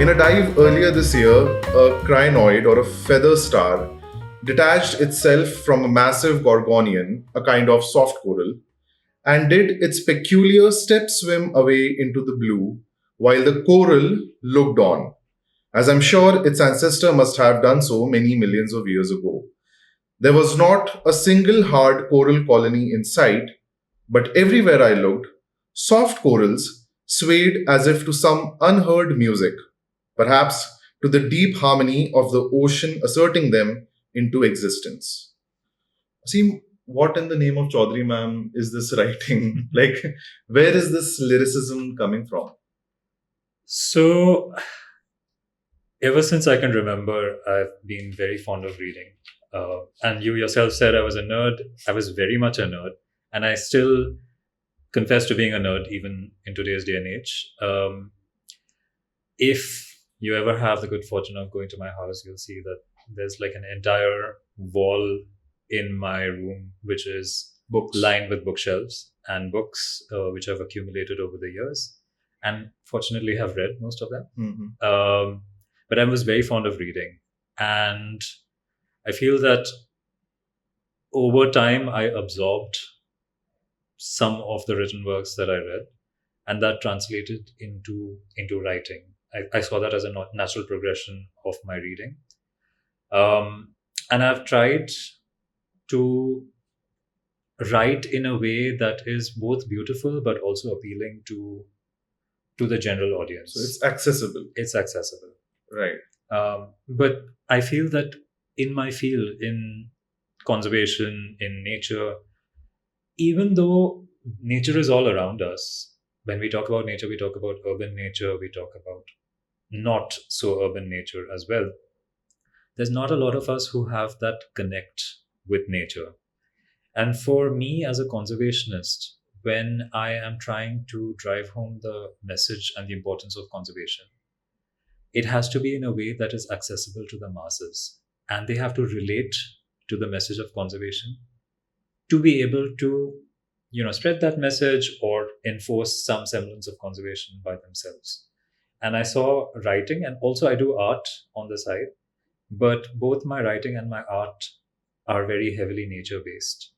In a dive earlier this year, a crinoid or a feather star detached itself from a massive gorgonian, a kind of soft coral, and did its peculiar step swim away into the blue while the coral looked on, as I'm sure its ancestor must have done so many millions of years ago. There was not a single hard coral colony in sight, but everywhere I looked, soft corals swayed as if to some unheard music, perhaps to the deep harmony of the ocean asserting them into existence. See, what in the name of Chaudhary ma'am is this writing? Like, where is this lyricism coming from? So, ever since I can remember, I've been very fond of reading. And you yourself said I was a nerd. I was very much a nerd. And I still confess to being a nerd, even in today's day and age. If you ever have the good fortune of going to my house, you'll see that there's like an entire wall in my room, which is Books. lined with bookshelves and books, which I've accumulated over the years. And fortunately, have read most of them. Mhm. But I was very fond of reading. And I feel that over time, I absorbed some of the written works that I read, and that translated into writing. I saw that as a natural progression of my reading. And I've tried to write in a way that is both beautiful but also appealing to the general audience. So it's accessible. It's accessible. Right. But I feel that in my field, in conservation, in nature, even though nature is all around us, when we talk about nature, we talk about urban nature, we talk about not so urban nature as well. There's not a lot of us who have that connect with nature. And for me as a conservationist, when I am trying to drive home the message and the importance of conservation, it has to be in a way that is accessible to the masses. And they have to relate to the message of conservation to be able to, spread that message or enforce some semblance of conservation by themselves. And I saw writing, and also I do art on the side, but both my writing and my art are very heavily nature based.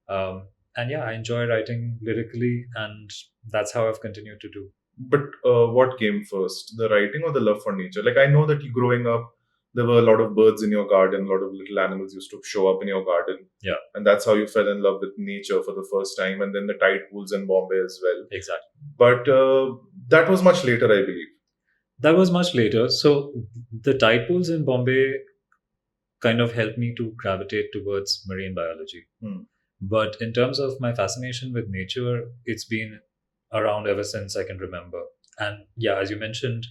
And yeah, I enjoy writing lyrically, and that's how I've continued to do. But what came first, the writing or the love for nature? Like, I know that you growing up, there were a lot of birds in your garden, a lot of little animals used to show up in your garden. Yeah. And that's how you fell in love with nature for the first time, and then the tide pools in Bombay as well. Exactly. But that was much later, I believe. That was much later. So the tide pools in Bombay kind of helped me to gravitate towards marine biology. But in terms of my fascination with nature, it's been around ever since I can remember. And yeah, as you mentioned,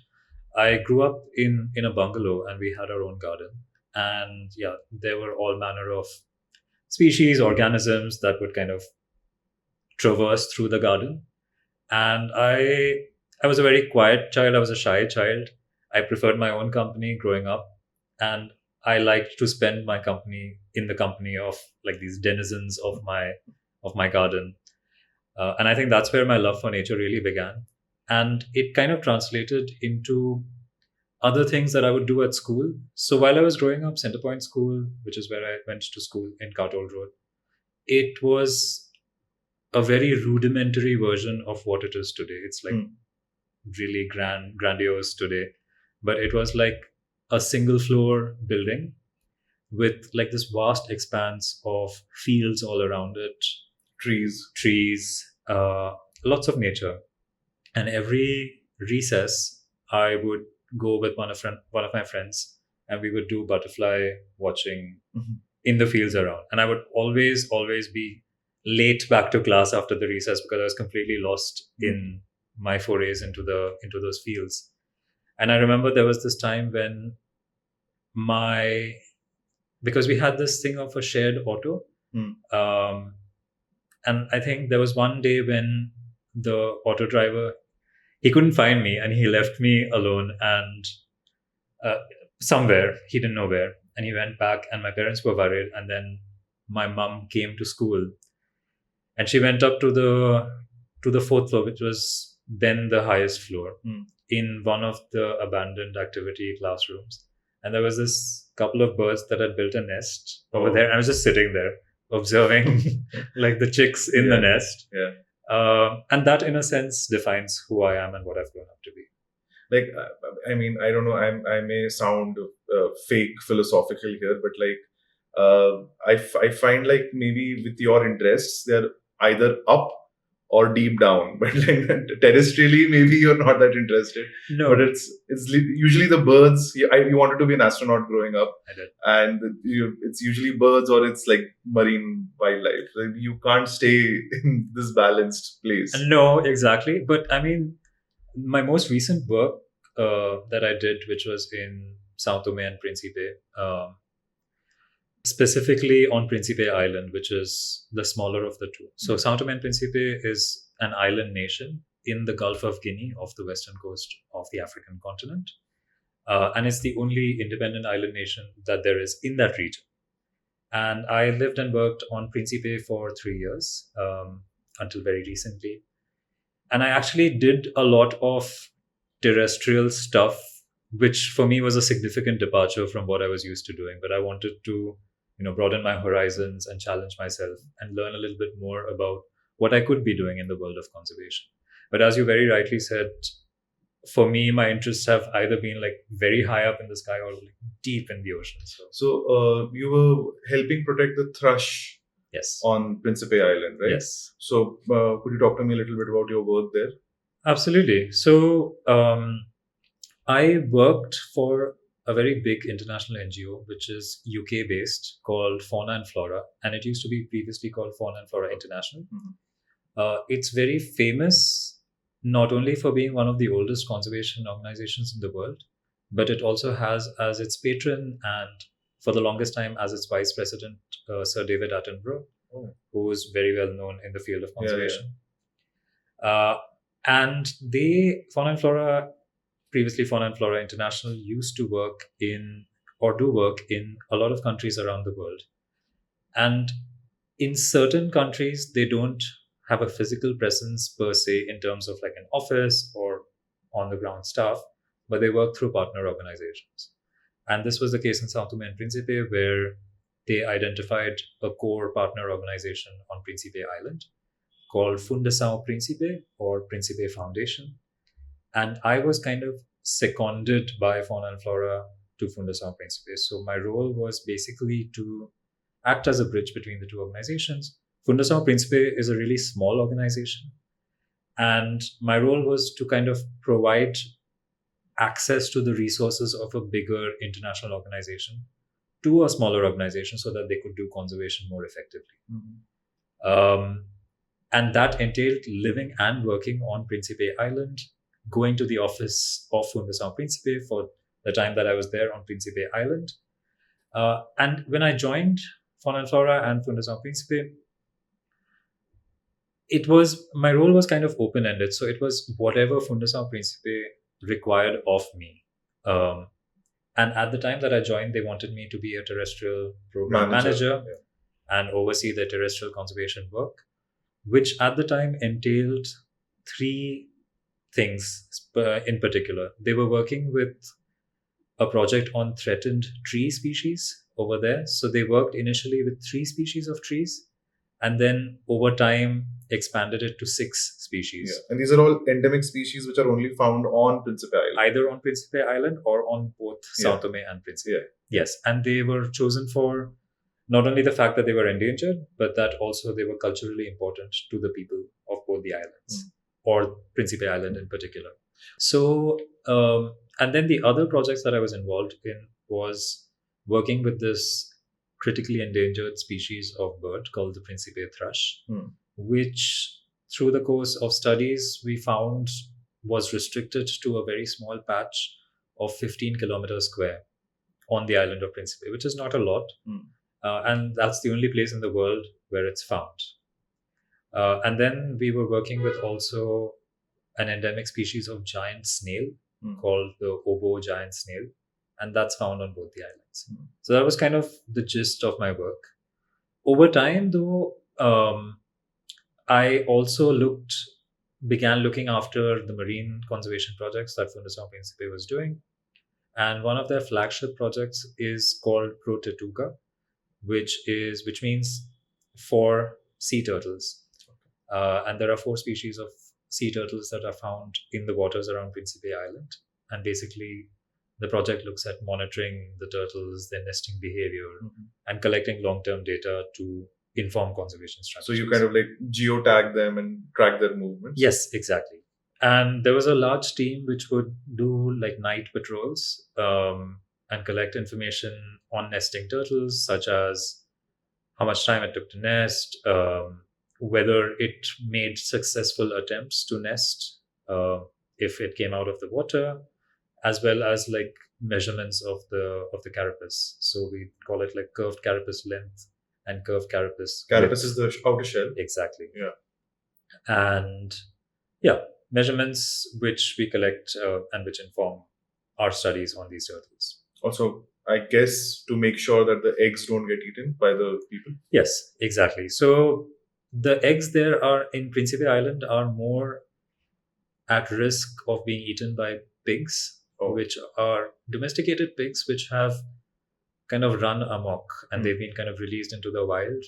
I grew up in a bungalow and we had our own garden. And yeah, there were all manner of species, organisms that would kind of traverse through the garden. And I was a very quiet child. I was a shy child. I preferred my own company growing up. And I liked to spend my company in the company of like these denizens of my garden. And I think that's where my love for nature really began. And it kind of translated into other things that I would do at school. So while I was growing up, Centerpoint School, which is where I went to school in Cartol Road, it was a very rudimentary version of what it is today. It's like really grandiose today. But it was like a single floor building with like this vast expanse of fields all around it, trees, lots of nature. And every recess, I would go with one of my friends, and we would do butterfly watching in the fields around. And I would always be late back to class after the recess because I was completely lost in my forays into those fields. And I remember there was this time when because we had this thing of a shared auto. And I think there was one day when the auto driver, he couldn't find me and he left me alone and somewhere, he didn't know where. And he went back and my parents were worried. And then my mom came to school and she went up to the fourth floor, which was then the highest floor Hmm. in one of the abandoned activity classrooms. And there was this couple of birds that had built a nest over Oh. there. I was just sitting there observing like the chicks in the Yeah. nest. Yeah. And that, in a sense, defines who I am and what I've grown up to be. Like, I mean, I don't know, I may sound fake philosophical here, but like, I find like maybe with your interests, they're either up or deep down, but like terrestrially, maybe you're not that interested. No, But it's usually the birds. You wanted to be an astronaut growing up, I did. and it's usually birds or it's like marine wildlife. Like, you can't stay in this balanced place. No, exactly. But I mean, my most recent work that I did, which was in São Tomé and Príncipe, specifically on Principe Island, which is the smaller of the two. So São Tomé and Príncipe is an island nation in the Gulf of Guinea off the western coast of the African continent. And it's the only independent island nation that there is in that region. And I lived and worked on Principe for 3 years until very recently. And I actually did a lot of terrestrial stuff, which for me was a significant departure from what I was used to doing. But I wanted to, broaden my horizons and challenge myself and learn a little bit more about what I could be doing in the world of conservation. But as you very rightly said, for me, my interests have either been like very high up in the sky or like deep in the ocean. So you were helping protect the thrush Yes. on Principe Island, right? Yes. So could you talk to me a little bit about your work there? Absolutely. So I worked for a very big international NGO, which is UK based, called Fauna and Flora, and it used to be previously called Fauna and Flora International. Mhm. It's very famous not only for being one of the oldest conservation organizations in the world, but it also has as its patron and for the longest time as its vice president, Sir David Attenborough, who is very well known in the field of conservation. And Fauna and Flora, previously Fauna and Flora International, used to work in or do work in a lot of countries around the world. And in certain countries, they don't have a physical presence per se in terms of like an office or on the ground staff, but they work through partner organizations. And this was the case in São Tomé and Príncipe, where they identified a core partner organization on Principe Island called Fundação Príncipe or Principe Foundation. And I was kind of seconded by Fauna and Flora to Fundação Príncipe. So my role was basically to act as a bridge between the two organizations. Fundação Príncipe is a really small organization. And my role was to kind of provide access to the resources of a bigger international organization to a smaller organization so that they could do conservation more effectively. Mhm. And that entailed living and working on Principe Island, going to the office of Fundação Príncipe for the time that I was there on Principe Island. And when I joined Fauna and Flora and Fundação Príncipe, my role was kind of open-ended. So it was whatever Fundação Príncipe required of me. And at the time that I joined, they wanted me to be a terrestrial program manager and oversee the terrestrial conservation work, which at the time entailed 3 things in particular. They were working with a project on threatened tree species over there. So they worked initially with 3 species of trees and then over time expanded it to 6 species. Yeah. And these are all endemic species which are only found on Principe Island. Either on Principe Island or on both São Tomé and Príncipe. Yeah. Yes. And they were chosen for not only the fact that they were endangered, but that also they were culturally important to the people of both the islands, or Principe Island in particular. So, and then the other projects that I was involved in was working with this critically endangered species of bird called the Principe thrush, which through the course of studies we found was restricted to a very small patch of 15 kilometers square on the island of Principe, which is not a lot. And that's the only place in the world where it's found. And then we were working with also an endemic species of giant snail called the oboe giant snail. And that's found on both the islands. So that was kind of the gist of my work. Over time, though, I also looked began looking after the marine conservation projects that Fundação Principe was doing. And one of their flagship projects is called Protetuga, which means for sea turtles. And there are 4 species of sea turtles that are found in the waters around Principe Island. And basically, the project looks at monitoring the turtles, their nesting behavior, and collecting long-term data to inform conservation strategies. So you kind of like geotag them and track their movements? Yes, exactly. And there was a large team which would do like night patrols and collect information on nesting turtles, such as how much time it took to nest, whether it made successful attempts to nest, if it came out of the water, as well as like measurements of the carapace. So we call it like curved carapace length and curved carapace. Carapace is the outer shell. Exactly. Yeah. And measurements which we collect and which inform our studies on these turtles. Also, I guess to make sure that the eggs don't get eaten by the people. Yes, exactly. So the eggs there are in Principe Island are more at risk of being eaten by pigs, which are domesticated pigs, which have kind of run amok and they've been kind of released into the wild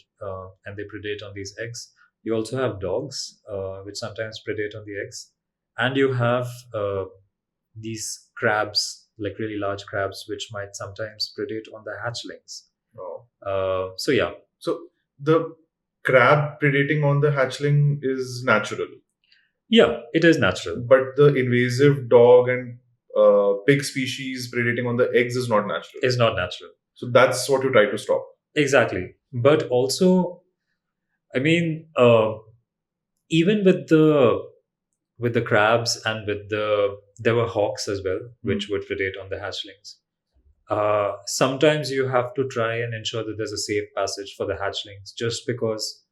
and they predate on these eggs. You also have dogs, which sometimes predate on the eggs. And you have these crabs, like really large crabs, which might sometimes predate on the hatchlings. So the crab predating on the hatchling is natural. Yeah, it is natural. But the invasive dog and pig species predating on the eggs is not natural. Is not natural. So that's what you try to stop. Exactly. But also, I mean, even with the crabs and there were hawks as well, which would predate on the hatchlings. Sometimes you have to try and ensure that there's a safe passage for the hatchlings, just because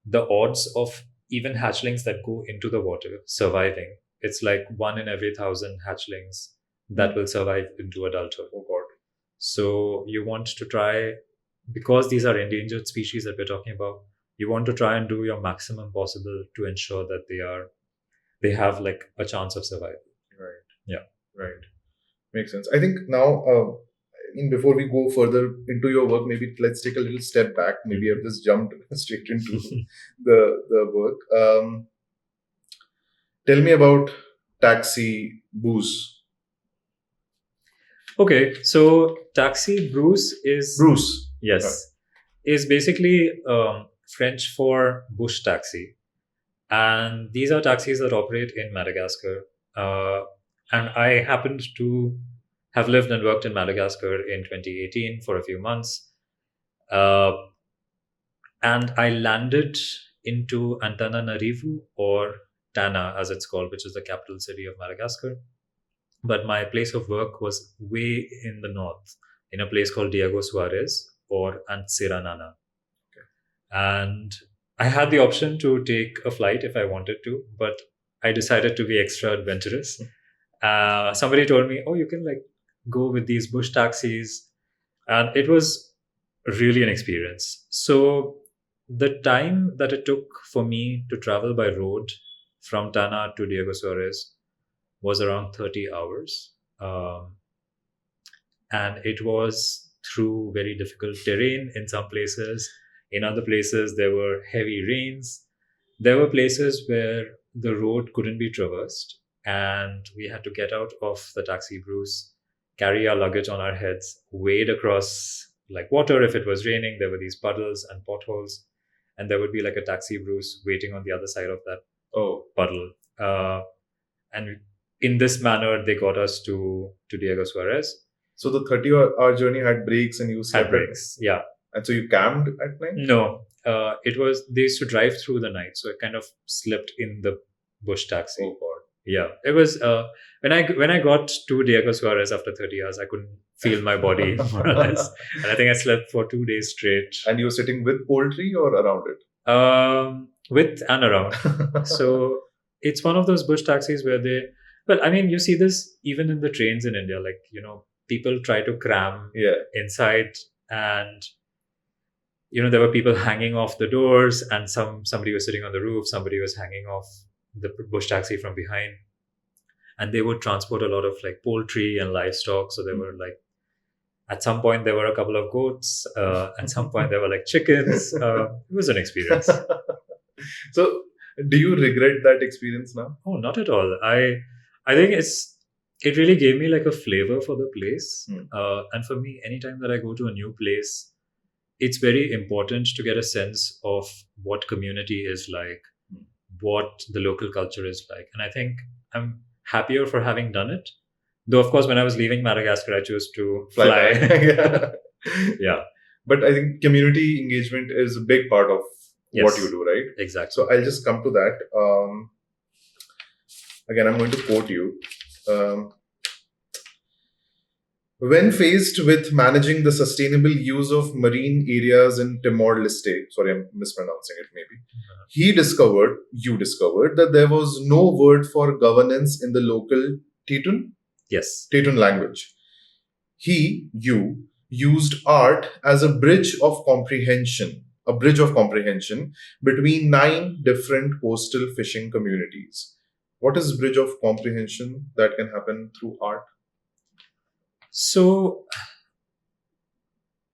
the odds of even hatchlings that go into the water surviving, it's like 1 in every 1,000 hatchlings that will survive into adulthood. Oh God. So you want to try, because these are endangered species that we're talking about, you want to try and do your maximum possible to ensure that they have like a chance of survival. Right. Yeah. Right. Makes sense. I think now, before we go further into your work, maybe let's take a little step back. Maybe I've just jumped straight into the work. Tell me about taxi booze. Okay, so taxi brousse is Brousse. Yes, Right. Is basically French for bush taxi, and these are taxis that operate in Madagascar. And I happened to have lived and worked in Madagascar in 2018 for a few months, and I landed into Antananarivo, or Tana as it's called, which is the capital city of Madagascar. But my place of work was way in the north, in a place called Diego Suarez or Antsiranana. And I had the option to take a flight if I wanted to, but I decided to be extra adventurous. Somebody told me, "Oh, you can like go with these bush taxis," and it was really an experience. So the time that it took for me to travel by road from Tana to Diego Suarez was around 30 hours. And it was through very difficult terrain in some places. In other places, there were heavy rains. There were places where the road couldn't be traversed, and we had to get out of the taxi brousse, carry our luggage on our heads, wade across like water if it was raining. There were these puddles and potholes, and there would be like a taxi brousse waiting on the other side of that puddle. And in this manner, they got us to Diego Suarez. So the 30-hour journey had breaks and you had breaks, yeah. And so you camped at night? No, it was, they used to drive through the night, so I kind of slept in the bush taxi. Oh God. Yeah, it was when I got to Diego Suarez after 30 hours, I couldn't feel my body more or less, and I think I slept for 2 days straight. And you were sitting with poultry or around it? With and around. So it's one of those bush taxis where you see this even in the trains in India, like, people try to cram inside, and there were people hanging off the doors, and somebody was sitting on the roof, somebody was hanging off the bush taxi from behind, and they would transport a lot of like poultry and livestock. So there were like, at some point there were a couple of goats. At some point there were like chickens. It was an experience. So, do you regret that experience now? Oh, not at all. I think it really gave me like a flavor for the place. And for me, anytime that I go to a new place, it's very important to get a sense of what community is like, what the local culture is like. And I think I'm happier for having done it. Though, of course, when I was leaving Madagascar, I chose to fly. Yeah. Yeah. But I think community engagement is a big part of what Yes. you do, right? Exactly. So I'll just come to that. Again, I'm going to quote you. When faced with managing the sustainable use of marine areas in Timor-Leste, sorry, I'm mispronouncing it maybe, you discovered that there was no word for governance in the local Tetun Yes. language. You used art as a bridge of comprehension between 9 different coastal fishing communities. What is bridge of comprehension that can happen through art? So,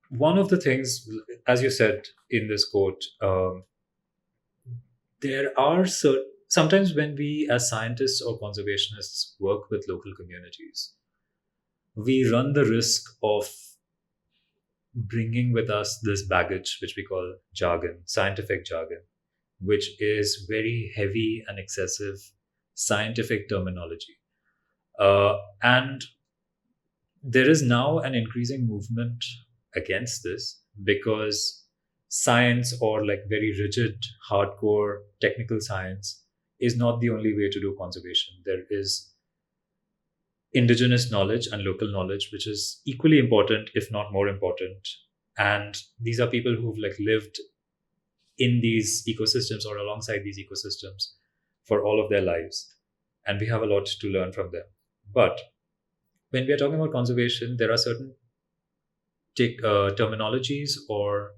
one of the things, as you said in this quote, there are sometimes when we as scientists or conservationists work with local communities, we run the risk of bringing with us this baggage, which we call jargon, scientific jargon, which is very heavy and excessive scientific terminology. And there is now an increasing movement against this because science, or like very rigid, hardcore technical science, is not the only way to do conservation. There is indigenous knowledge and local knowledge, which is equally important, if not more important. And these are people who've like lived in these ecosystems or alongside these ecosystems for all of their lives. And we have a lot to learn from them. But when we are talking about conservation, there are certain terminologies or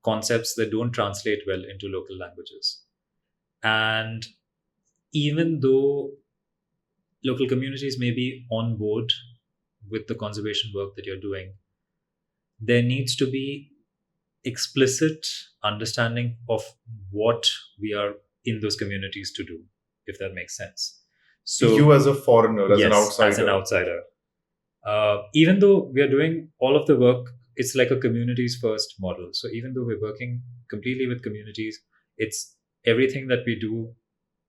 concepts that don't translate well into local languages. And even though local communities may be on board with the conservation work that you're doing, there needs to be explicit understanding of what we are in those communities to do, if that makes sense. So you as a foreigner, as yes, an outsider. As an outsider. Even though we are doing all of the work, it's like a communities first model. So even though we're working completely with communities, it's everything that we do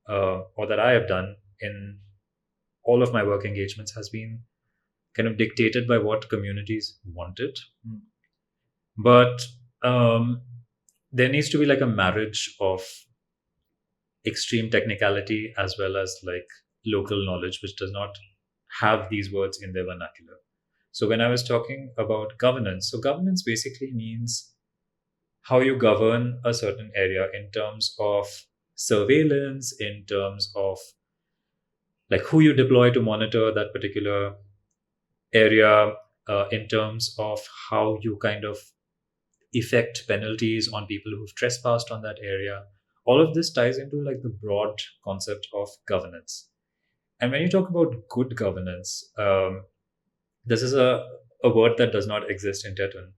or that I have done in all of my work engagements has been kind of dictated by what communities wanted. But there needs to be like a marriage of extreme technicality as well as like local knowledge, which does not have these words in their vernacular. So when I was talking about governance, so governance basically means how you govern a certain area in terms of surveillance, in terms of like who you deploy to monitor that particular area, in terms of how you kind of effect penalties on people who've trespassed on that area. All of this ties into like the broad concept of governance. And when you talk about good governance, this is a word that does not exist in Tetun.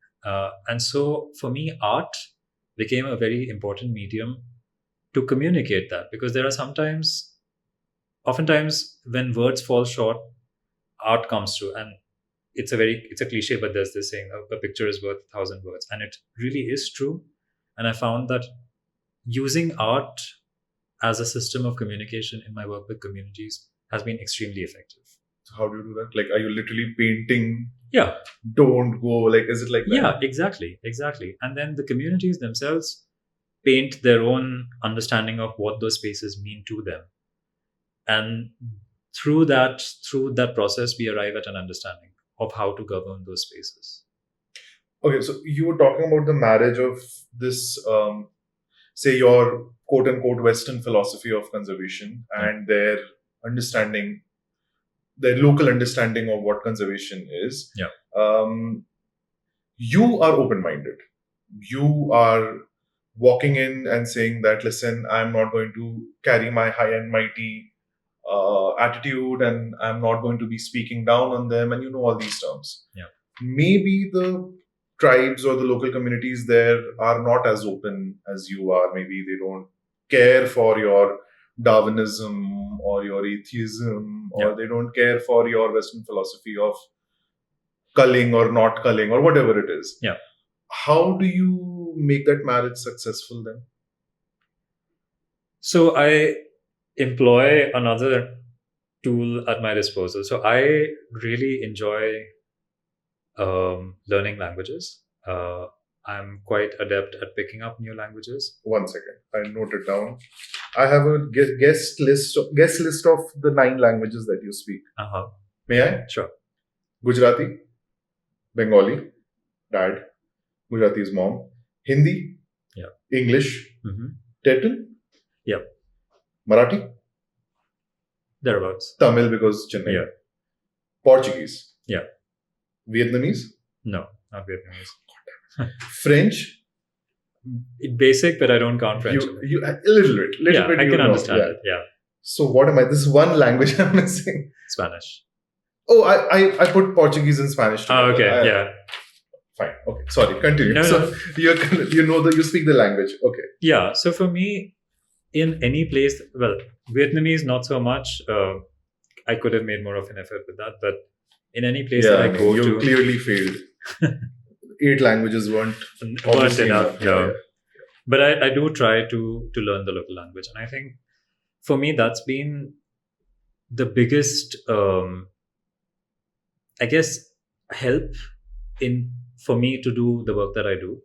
And so for me, art became a very important medium to communicate that, because there are oftentimes when words fall short, art comes through. And it's a cliche, but there's this saying, a picture is worth 1,000 words. And it really is true. And I found that using art as a system of communication in my work with communities has been extremely effective. So how do you do that? Like, are you literally painting? Yeah. Don't go, like, is it like that? Yeah, exactly. And then the communities themselves paint their own understanding of what those spaces mean to them. And through that process, we arrive at an understanding of how to govern those spaces. Okay, so you were talking about the marriage of this, say, your quote unquote Western philosophy of conservation and their local understanding of what conservation is. Yeah. You are open minded. You are walking in and saying that, listen, I'm not going to carry my high and mighty attitude, and I'm not going to be speaking down on them, and all these terms. Yeah. Maybe the tribes or the local communities there are not as open as you are. Maybe they don't care for your Darwinism or your atheism, or they don't care for your Western philosophy of culling or not culling or whatever it is. Yeah. How do you make that marriage successful then? So I employ another tool at my disposal. So I really enjoy learning languages. I'm quite adept at picking up new languages. 1 second, I note it down. I have a guest list of the 9 languages that you speak. May I? Sure. Gujarati, Bengali, dad. Gujarati is mom. Hindi, English, Tetan, Marathi, thereabouts. Tamil because Chennai. Portuguese, Vietnamese, No, not Vietnamese. French. Basic, but I don't count French. You a little bit. I can understand it. Yeah. So what am I? This is one language I'm missing. Spanish. Oh, I put Portuguese and Spanish together. Oh, okay. Fine. Okay. Sorry. Continue. No. You speak the language. Okay. Yeah. So for me, in any place, well, Vietnamese not so much. I could have made more of an effort with that, but in any place that I go you to, clearly failed. 8 languages weren't enough. No. But I do try to learn the local language, and I think for me that's been the biggest, I guess, help for me to do the work that I do,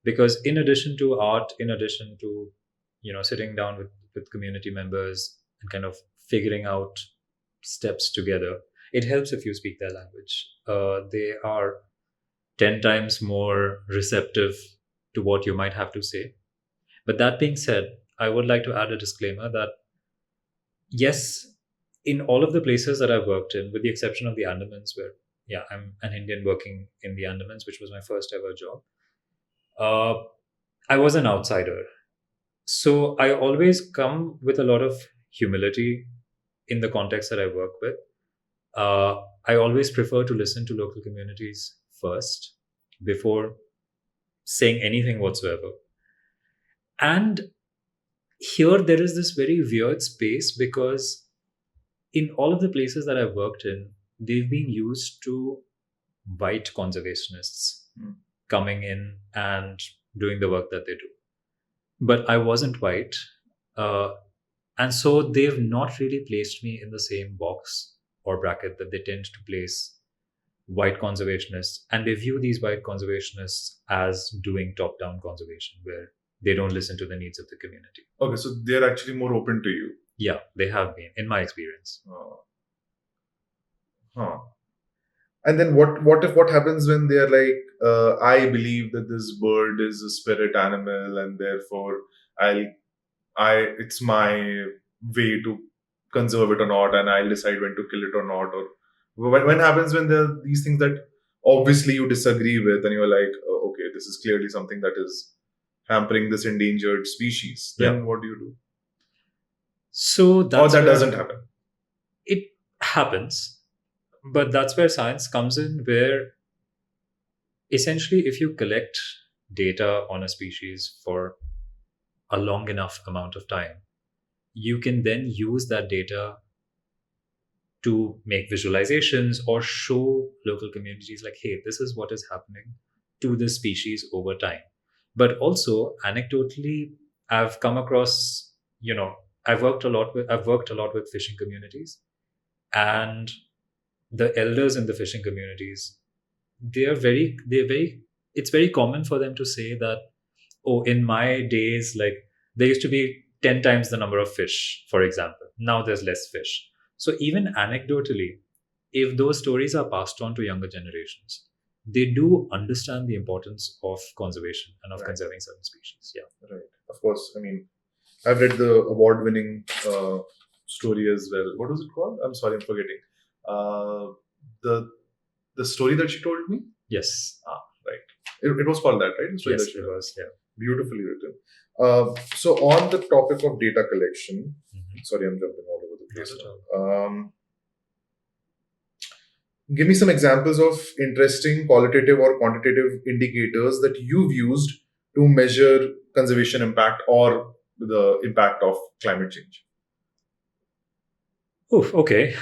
because in addition to art, in addition to sitting down with community members and kind of figuring out steps together, it helps if you speak their language. They are 10 times more receptive to what you might have to say. But that being said, I would like to add a disclaimer that yes, in all of the places that I've worked in, with the exception of the Andamans, where I'm an Indian working in the Andamans, which was my first ever job, I was an outsider. So I always come with a lot of humility in the context that I work with. I always prefer to listen to local communities first before saying anything whatsoever. And here there is this very weird space, because in all of the places that I've worked in, they've been used to white conservationists coming in and doing the work that they do. But I wasn't white. And so they've not really placed me in the same box or bracket that they tend to place white conservationists. And they view these white conservationists as doing top-down conservation, where they don't listen to the needs of the community. Okay, so they're actually more open to you. Yeah, they have been, in my experience. And then what happens when they're like, I believe that this bird is a spirit animal, and therefore it's my way to conserve it or not, and I'll decide when to kill it or not? Or when happens when there are these things that obviously you disagree with, and you're like, oh, okay, this is clearly something that is hampering this endangered species, then what do you do? So that doesn't happen. It happens, but that's where science comes in, where essentially if you collect data on a species for a long enough amount of time, you can then use that data to make visualizations or show local communities like, hey, this is what is happening to this species over time. But also anecdotally, I've come across, I've worked a lot with fishing communities, and the elders in the fishing communities, it's very common for them to say that, oh, in my days, like there used to be 10 times the number of fish, for example. Now there's less fish. So even anecdotally, if those stories are passed on to younger generations, they do understand the importance of conservation and of conserving certain species. Yeah. Right. Of course. I mean, I've read the award-winning story as well. What was it called? I'm sorry, I'm forgetting. The story that she told me? Yes. Right. It was called that, right? The story yes, that it was. Yeah. Beautifully written. So on the topic of data collection, sorry, I'm jumping all over the place. Not at all. Give me some examples of interesting qualitative or quantitative indicators that you've used to measure conservation impact or the impact of climate change. Oof, okay.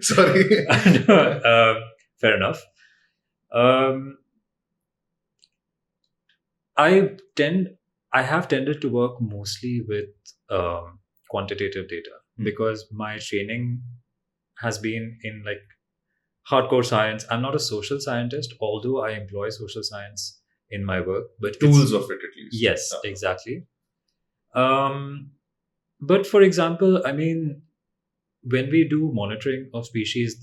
Sorry. Fair enough. I have tended to work mostly with quantitative data because my training has been in like hardcore science. I'm not a social scientist, although I employ social science in my work. But Tools of it, at least. Yes, exactly. But for example, I mean, when we do monitoring of species,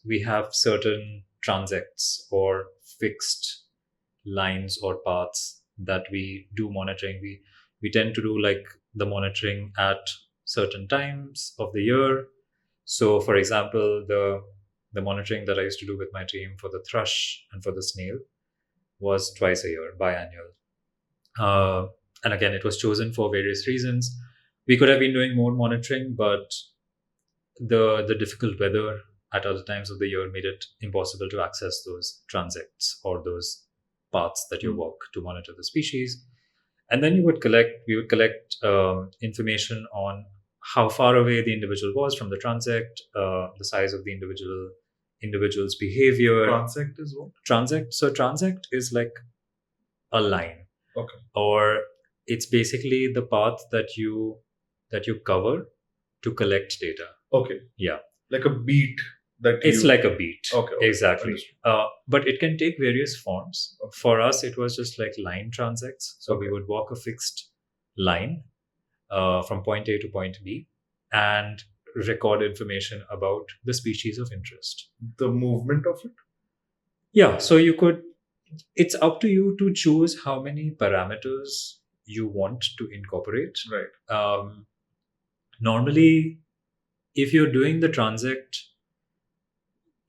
we have certain transects or fixed lines or paths that we do monitoring. We tend to do like the monitoring at certain times of the year. So, for example, the monitoring that I used to do with my team for the thrush and for the snail was twice a year, biannual. And again, it was chosen for various reasons. We could have been doing more monitoring, but the difficult weather at other times of the year made it impossible to access those transects or those paths that you walk to monitor the species. And then we would collect information on how far away the individual was from the transect, the size of the individual's behavior. Transect is what? Transect is like a line. Okay. Or it's basically the path that you cover to collect data. Okay. Yeah. Like a beat it's like a beat. Okay. Exactly. But it can take various forms. Okay. For us, it was just like line transects. So we would walk a fixed line from point A to point B and record information about the species of interest. The movement of it? Yeah. So it's up to you to choose how many parameters you want to incorporate. Right. Normally, if you're doing the transect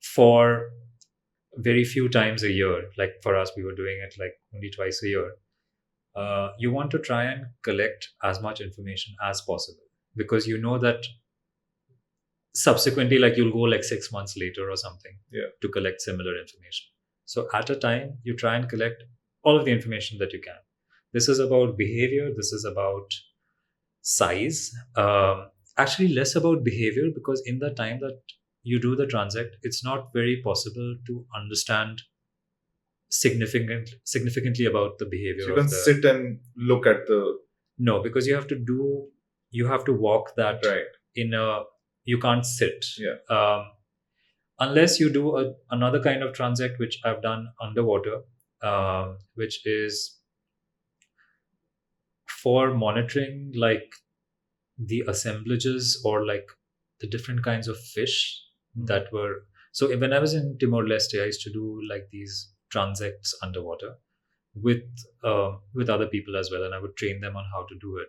for very few times a year, like for us, we were doing it like only twice a year, you want to try and collect as much information as possible because you know that subsequently, like you'll go like 6 months later or something to collect similar information. So at a time, you try and collect all of the information that you can. This is about behavior. This is about size. Actually, less about behavior because in the time that you do the transect, it's not very possible to understand significantly about the behavior. So you can sit and look at the... No, because you have to walk that you can't sit. Yeah. Unless you do another kind of transect, which I've done underwater, which is for monitoring like the assemblages or like the different kinds of fish that were. So when I was in Timor-Leste, I used to do like these transects underwater with other people as well, and I would train them on how to do it.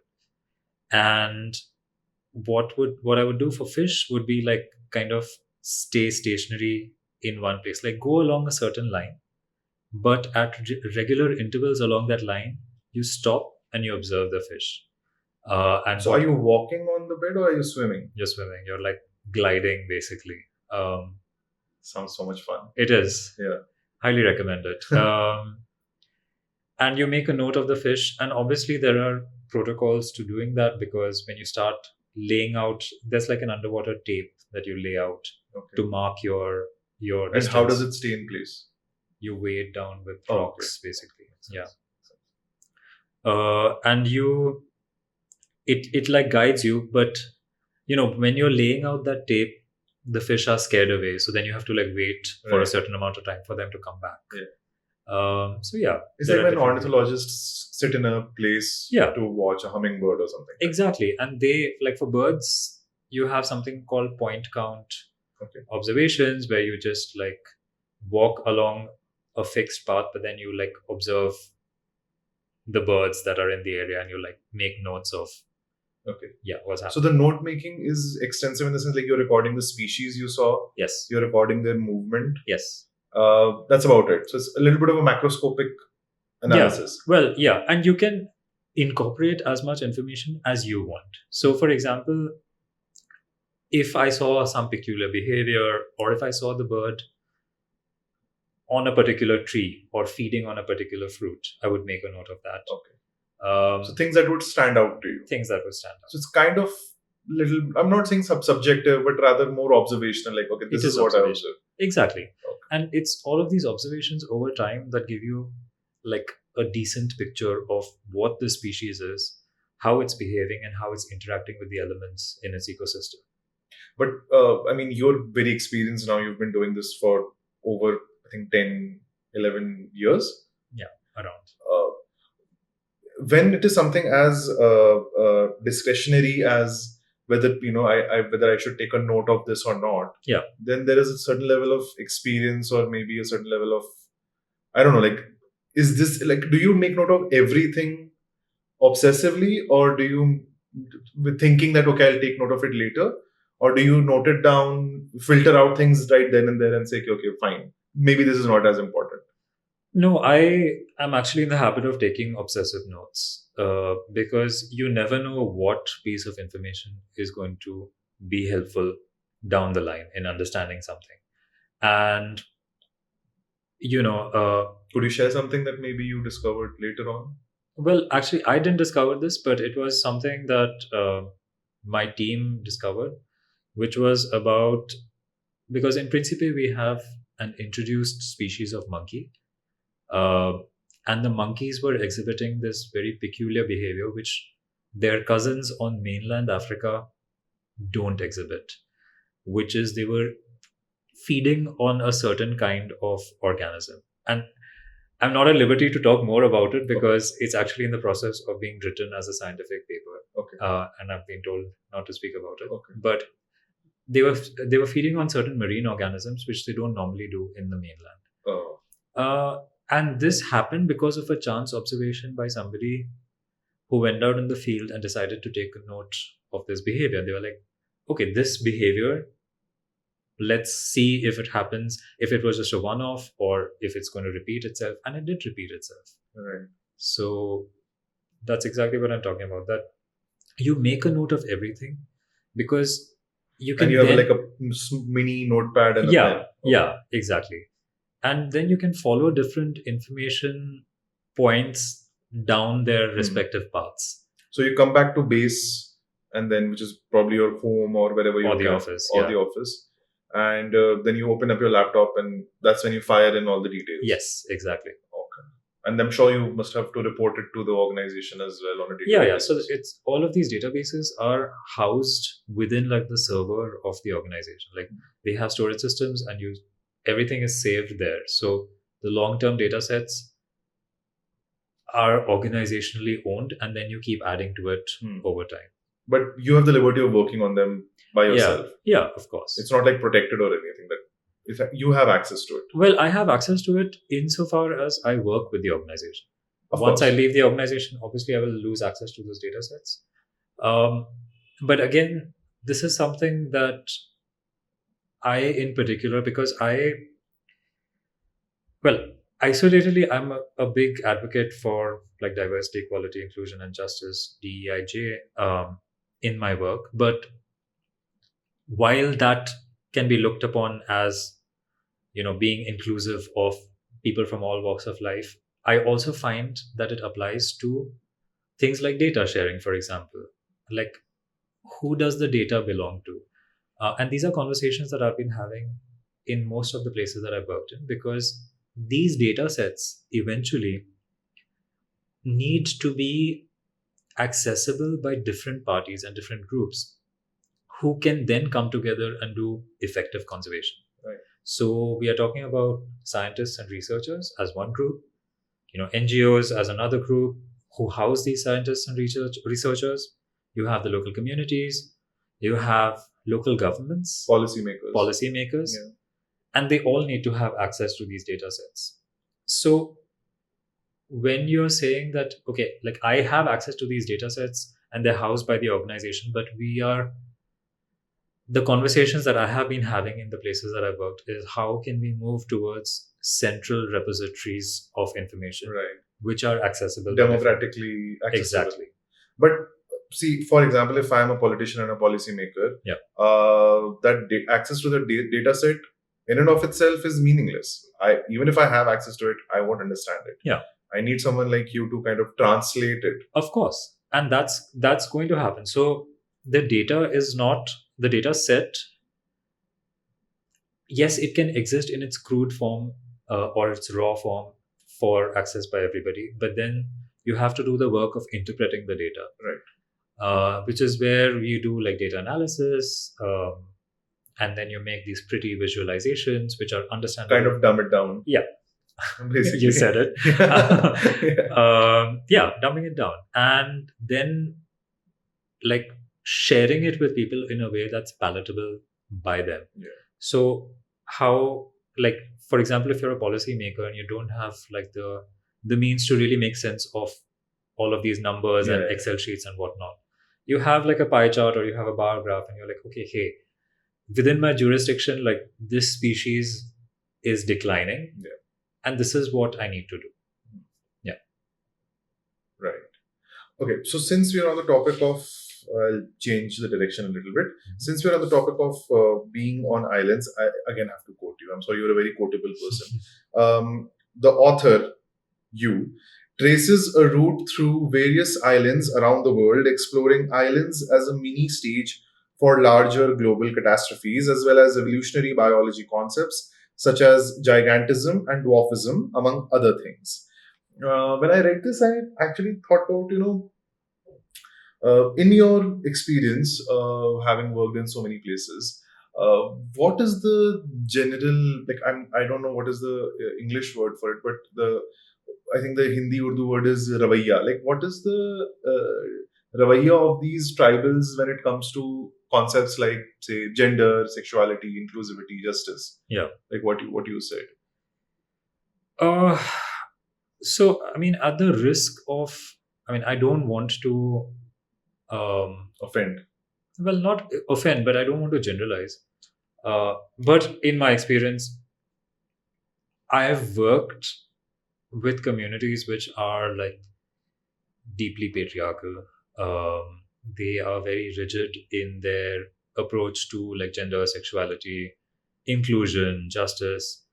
And what I would do for fish would be like kind of stay stationary in one place, like go along a certain line, but at regular intervals along that line, you stop and you observe the fish. And so are you walking on the bed or are you swimming? You're swimming. You're like gliding, basically. Sounds so much fun. It is. Yeah. Highly recommend it. And you make a note of the fish. And obviously there are protocols to doing that because when you start laying out, there's like an underwater tape that you lay out to mark your And distance. how does it stay in place? You weigh it down with rocks, basically. Yeah. And it like guides you, but when you're laying out that tape, the fish are scared away, so then you have to like wait for a certain amount of time for them to come back. So yeah, it's like when ornithologists sit in a place to watch a hummingbird or something. Exactly. And they, like for birds, you have something called point count observations where you just like walk along a fixed path, but then you like observe the birds that are in the area and you like make notes of what's happening. So the note making is extensive in the sense like you're recording the species you saw. Yes. You're recording their movement. Yes. That's about it. So it's a little bit of a macroscopic analysis. Well, yeah, and you can incorporate as much information as you want. So, for example, if I saw some peculiar behavior, or if I saw the bird on a particular tree or feeding on a particular fruit, I would make a note of that. Okay. So things that would stand out to you. Things that would stand out. So it's kind of little, I'm not saying subjective, but rather more observational. Like, okay, this is what I observe. Exactly. Okay. And it's all of these observations over time that give you like a decent picture of what the species is, how it's behaving, and how it's interacting with the elements in its ecosystem. But I mean, you're very experienced now. You've been doing this for over, I think, 10, 11 years. Yeah, around. When it is something as discretionary as whether whether I should take a note of this or not, yeah, then there is a certain level of experience, or maybe a certain level of, I don't know, like, is this like, do you make note of everything obsessively, or do you with thinking that okay, I'll take note of it later, or do you note it down, filter out things right then and there and say okay, fine, maybe this is not as important? No, I am actually in the habit of taking obsessive notes because you never know what piece of information is going to be helpful down the line in understanding something. And, could you share something that maybe you discovered later on? Well, actually, I didn't discover this, but it was something that my team discovered, which was about, because in Principe we have an introduced species of monkey. And the monkeys were exhibiting this very peculiar behavior, which their cousins on mainland Africa don't exhibit, which is they were feeding on a certain kind of organism. And I'm not at liberty to talk more about it because it's actually in the process of being written as a scientific paper. Okay. And I've been told not to speak about it. Okay. But they were feeding on certain marine organisms, which they don't normally do in the mainland. Oh. And this happened because of a chance observation by somebody who went out in the field and decided to take a note of this behavior. They were like, okay, this behavior, let's see if it happens, if it was just a one-off or if it's going to repeat itself. And it did repeat itself. Right. So that's exactly what I'm talking about, that you make a note of everything because you can. And you have like a mini notepad and a pen. Okay. Yeah, exactly. And then you can follow different information points down their respective paths. So you come back to base, and then which is probably your home or wherever you or the office, or the office, and then you open up your laptop, and that's when you fire in all the details. Yes, exactly. Okay. And I'm sure you must have to report it to the organization as well on a database. Yeah. So it's all of these databases are housed within like the server of the organization. Like they have storage systems, and everything is saved there. So the long-term data sets are organizationally owned, and then you keep adding to it over time. But you have the liberty of working on them by yourself. Yeah, of course. It's not like protected or anything. That you have access to it. Well, I have access to it insofar as I work with the organization. Once I leave the organization, obviously I will lose access to those data sets. But again, this is something that I, in particular, because isolatedly, I'm a big advocate for like diversity, equality, inclusion, and justice, DEIJ, in my work. But while that can be looked upon as, being inclusive of people from all walks of life, I also find that it applies to things like data sharing, for example. Like, who does the data belong to? And these are conversations that I've been having in most of the places that I've worked in, because these data sets eventually need to be accessible by different parties and different groups who can then come together and do effective conservation. Right. So we are talking about scientists and researchers as one group, NGOs as another group who house these scientists and researchers. You have the local communities, you have local governments, policymakers, and they all need to have access to these data sets. So when you're saying that, okay, like I have access to these data sets and they're housed by the organization, but the conversations that I have been having in the places that I've worked is how can we move towards central repositories of information, right, which are accessible. to different- Democratically accessible. Exactly. But see, for example, if I'm a politician and a policymaker, Yeah. that access to the data set in and of itself is meaningless. Even if I have access to it, I won't understand it. Yeah. I need someone like you to kind of translate it. Of course. And that's going to happen. So the data is not the data set. Yes, it can exist in its crude form or its raw form for access by everybody, but then you have to do the work of interpreting the data, Right. which is where you do like data analysis, and then you make these pretty visualizations which are understandable. Kind of dumb it down. Yeah. Basically. You said it. Yeah. Dumbing it down, and then like sharing it with people in a way that's palatable by them. Yeah. So how, like, for example, if you're a policy maker and you don't have like the means to really make sense of all of these numbers and Yeah. Excel sheets and whatnot, you have like a pie chart or you have a bar graph and you're like, okay, hey, within my jurisdiction, like this species is declining. Yeah. And this is what I need to do. Yeah. Right. Okay. So since we're on the topic of, I'll change the direction a little bit. Since we're on the topic of being on islands, I again have to quote you. I'm sorry, you're a very quotable person. The author, you, traces a route through various islands around the world, exploring islands as a mini stage for larger global catastrophes, as well as evolutionary biology concepts such as gigantism and dwarfism, among other things. When I read this, I actually thought about, in your experience, having worked in so many places, what is the general, like, I don't know what is the English word for it, but I think the Hindi Urdu word is ravaiya. Like, what is the ravaiya of these tribals when it comes to concepts like, say, gender, sexuality, inclusivity, justice? Yeah. Like what you said. So, I mean, at the risk of, I don't want to, Offend. well, not offend, but I don't want to generalize. But in my experience, I have worked with communities which are like deeply patriarchal. They are very rigid in their approach to like gender, sexuality, inclusion, justice.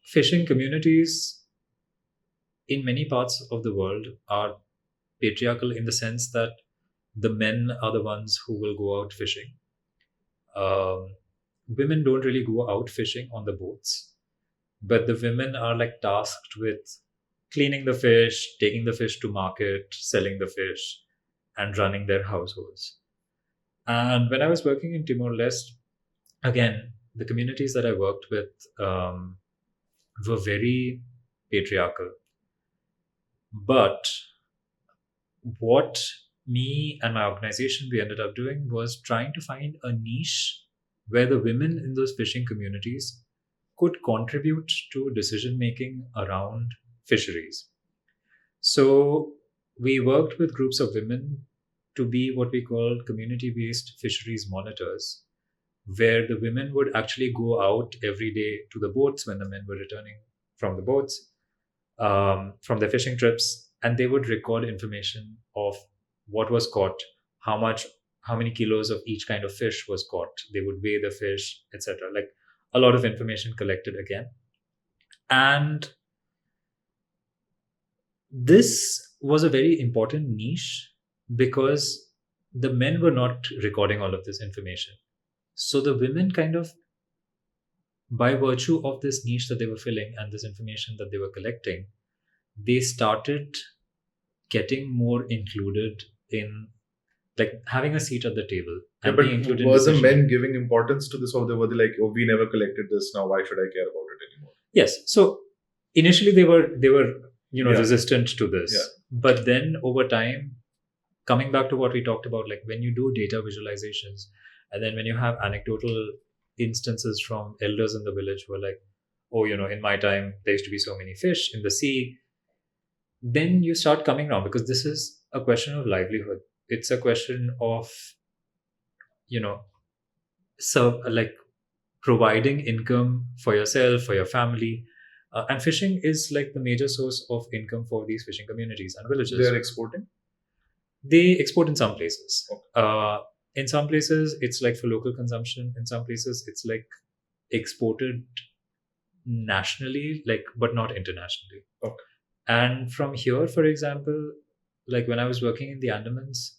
Fishing communities in many parts of the world are patriarchal in the sense that the men are the ones who will go out fishing. Women don't really go out fishing on the boats, but the women are like tasked with cleaning the fish, taking the fish to market, selling the fish, and running their households. And when I was working in Timor-Leste, again, the communities that I worked with were very patriarchal. But what me and my organization we ended up doing was trying to find a niche where the women in those fishing communities could contribute to decision making around fisheries. So we worked with groups of women to be what we call community-based fisheries monitors, where the women would actually go out every day to the boats when the men were returning from the boats, from their fishing trips, and they would record information of what was caught, how many kilos of each kind of fish was caught. They would weigh the fish, etc. Like a lot of information collected again. And this was a very important niche because the men were not recording all of this information. So the women kind of, by virtue of this niche that they were filling and this information that they were collecting, they started getting more included in like having a seat at the table. Yeah, and but being included were in the decision men making. giving importance to this, or were they like, oh, we never collected this, now why should I care about it anymore? Yes. So initially they were Yeah. resistant to this. Yeah. But then over time, coming back to what we talked about, like when you do data visualizations and then when you have anecdotal instances from elders in the village who are like, oh, in my time there used to be so many fish in the sea, then you start coming around because this is a question of livelihood. It's a question of so like providing income for yourself, for your family, And fishing is like the major source of income for these fishing communities and villages. They are exporting. They export in some places. Okay. In some places, it's like for local consumption. In some places, it's like exported nationally, like but not internationally. Okay. And from here, for example, like when I was working in the Andamans,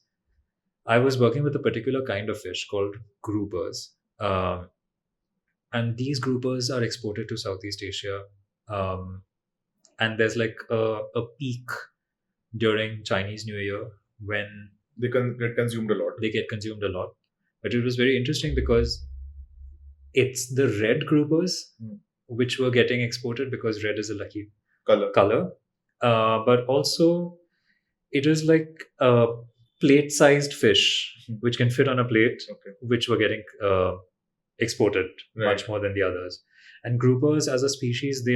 I was working with a particular kind of fish called groupers. And these groupers are exported to Southeast Asia. And there's like a peak during Chinese New Year when They can get consumed a lot. they get consumed a lot. But it was very interesting because it's the red groupers which were getting exported because red is a lucky color. But also, it was like a plate-sized fish which can fit on a plate, which were getting exported much more than the others. And groupers as a species, they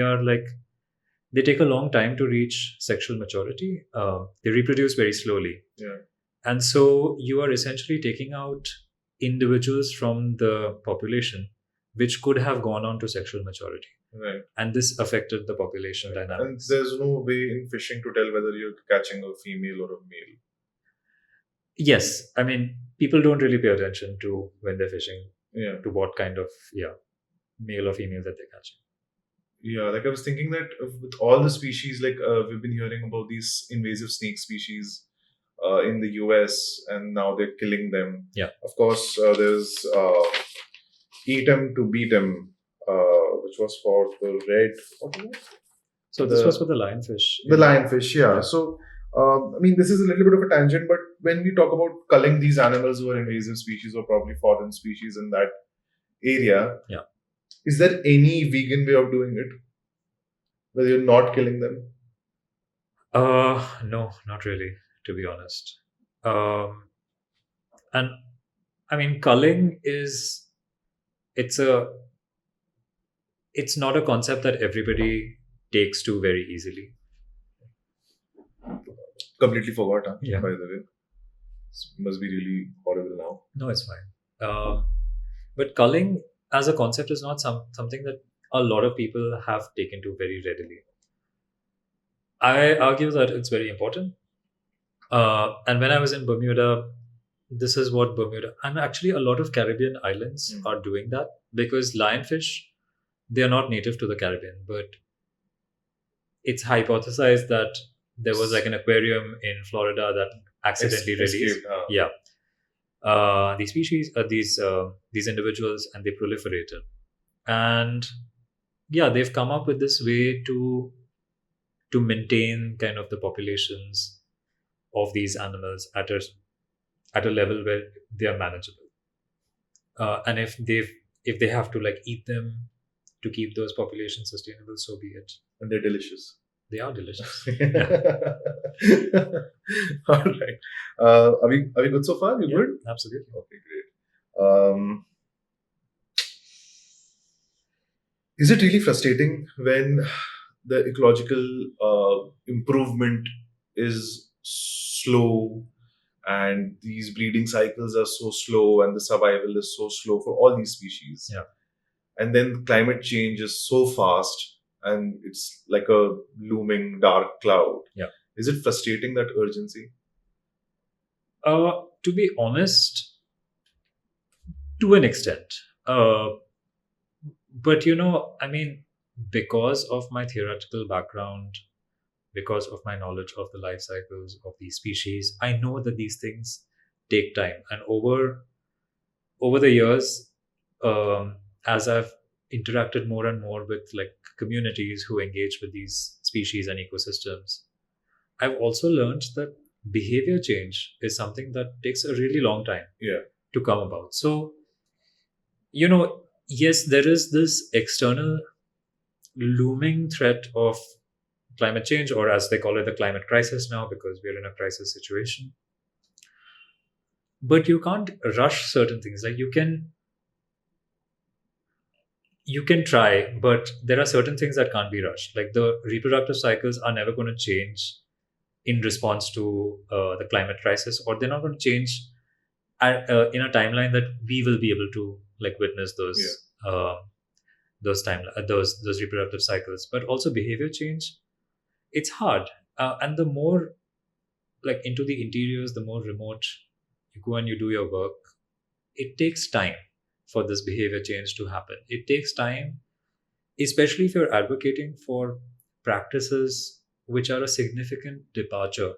take a long time to reach sexual maturity. They reproduce very slowly. Yeah. And so you are essentially taking out individuals from the population which could have gone on to sexual maturity. Right. And this affected the population dynamics. And there's no way in fishing to tell whether you're catching a female or a male. Yes. I mean, people don't really pay attention to when they're fishing, to what kind of, male or female that they're catching. Yeah, like I was thinking that with all the species, like we've been hearing about these invasive snake species in the US, and now they're killing them. Yeah. Of course, there's Eat 'em to Beat 'em, which was for the red. What was it? So this was for the lionfish. The lionfish, yeah. So, I mean, this is a little bit of a tangent, but when we talk about culling these animals who are invasive species or probably foreign species in that area, is there any vegan way of doing it? Whether you're not killing them? No, not really, to be honest. And I mean, culling it's not a concept that everybody takes to very easily. Completely forgot, huh? Yeah. By the way. This must be really horrible now. No, it's fine. But culling as a concept is not something that a lot of people have taken to very readily. I argue that it's very important. And when I was in Bermuda, this is what Bermuda, and actually a lot of Caribbean islands are doing that, because lionfish, they are not native to the Caribbean, but it's hypothesized that there was like an aquarium in Florida that accidentally released. These species, these individuals, and they proliferated. And they've come up with this way to maintain kind of the populations of these animals at a level where they are manageable. And if they have to like eat them to keep those populations sustainable, so be it. And they're delicious. They are delicious. All right. Are we good so far? You good? Absolutely. Okay, great. Is it really frustrating when the ecological improvement is slow, and these breeding cycles are so slow, and the survival is so slow for all these species? Yeah. And then climate change is so fast, and it's like a looming dark cloud. Yeah. Is it frustrating, that urgency? To be honest, to an extent. But I mean, because of my theoretical background, because of my knowledge of the life cycles of these species, I know that these things take time. And over the years, as I've interacted more and more with like communities who engage with these species and ecosystems, I've also learned that behavior change is something that takes a really long time to come about. So, yes, there is this external looming threat of climate change, or as they call it, the climate crisis now, because we're in a crisis situation. But you can't rush certain things. Like you can try, but there are certain things that can't be rushed. Like the reproductive cycles are never going to change in response to the climate crisis, or they're not going to change in a timeline that we will be able to like witness those those reproductive cycles, but also behavior change. It's hard, and the more like into the interiors, the more remote you go and you do your work, it takes time for this behavior change to happen. It takes time, especially if you're advocating for practices which are a significant departure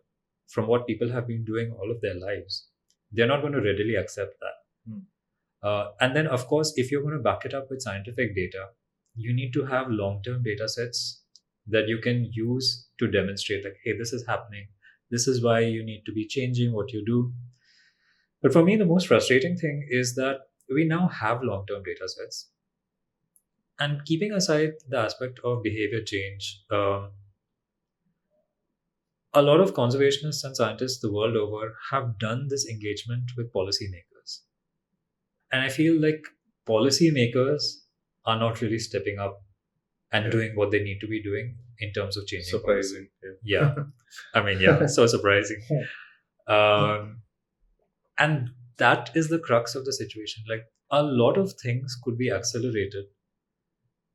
from what people have been doing all of their lives. They're not going to readily accept that. And then, of course, if you're going to back it up with scientific data, you need to have long term data sets that you can use to demonstrate, like, hey, this is happening. This is why you need to be changing what you do. But for me, the most frustrating thing is that we now have long term data sets. And keeping aside the aspect of behavior change, a lot of conservationists and scientists the world over have done this engagement with policymakers. And I feel like policymakers are not really stepping up and doing what they need to be doing in terms of changing. Surprising. Yeah. I mean, yeah, so surprising. And that is the crux of the situation. Like, a lot of things could be accelerated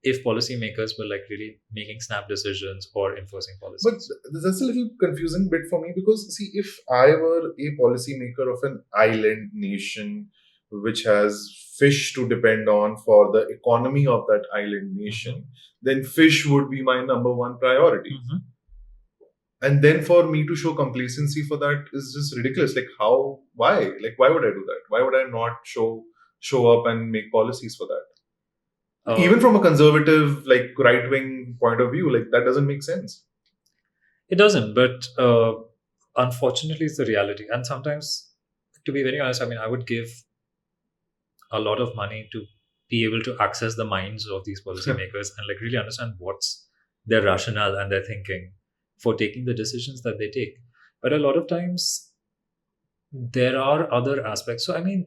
if policymakers were like really making snap decisions or enforcing policies. But that's a little confusing bit for me because, see, if I were a policymaker of an island nation which has fish to depend on for the economy of that island nation, then fish would be my number one priority. And then for me to show complacency for that is just ridiculous. Like, how? Why? Like, why would I do that? Why would I not show up and make policies for that? Even from a conservative, like, right-wing point of view, like, that doesn't make sense. It doesn't, but unfortunately, it's the reality. And sometimes, to be very honest, I mean, I would give a lot of money to be able to access the minds of these policymakers and like really understand what's their rationale and their thinking for taking the decisions that they take. But a lot of times, there are other aspects. So, I mean,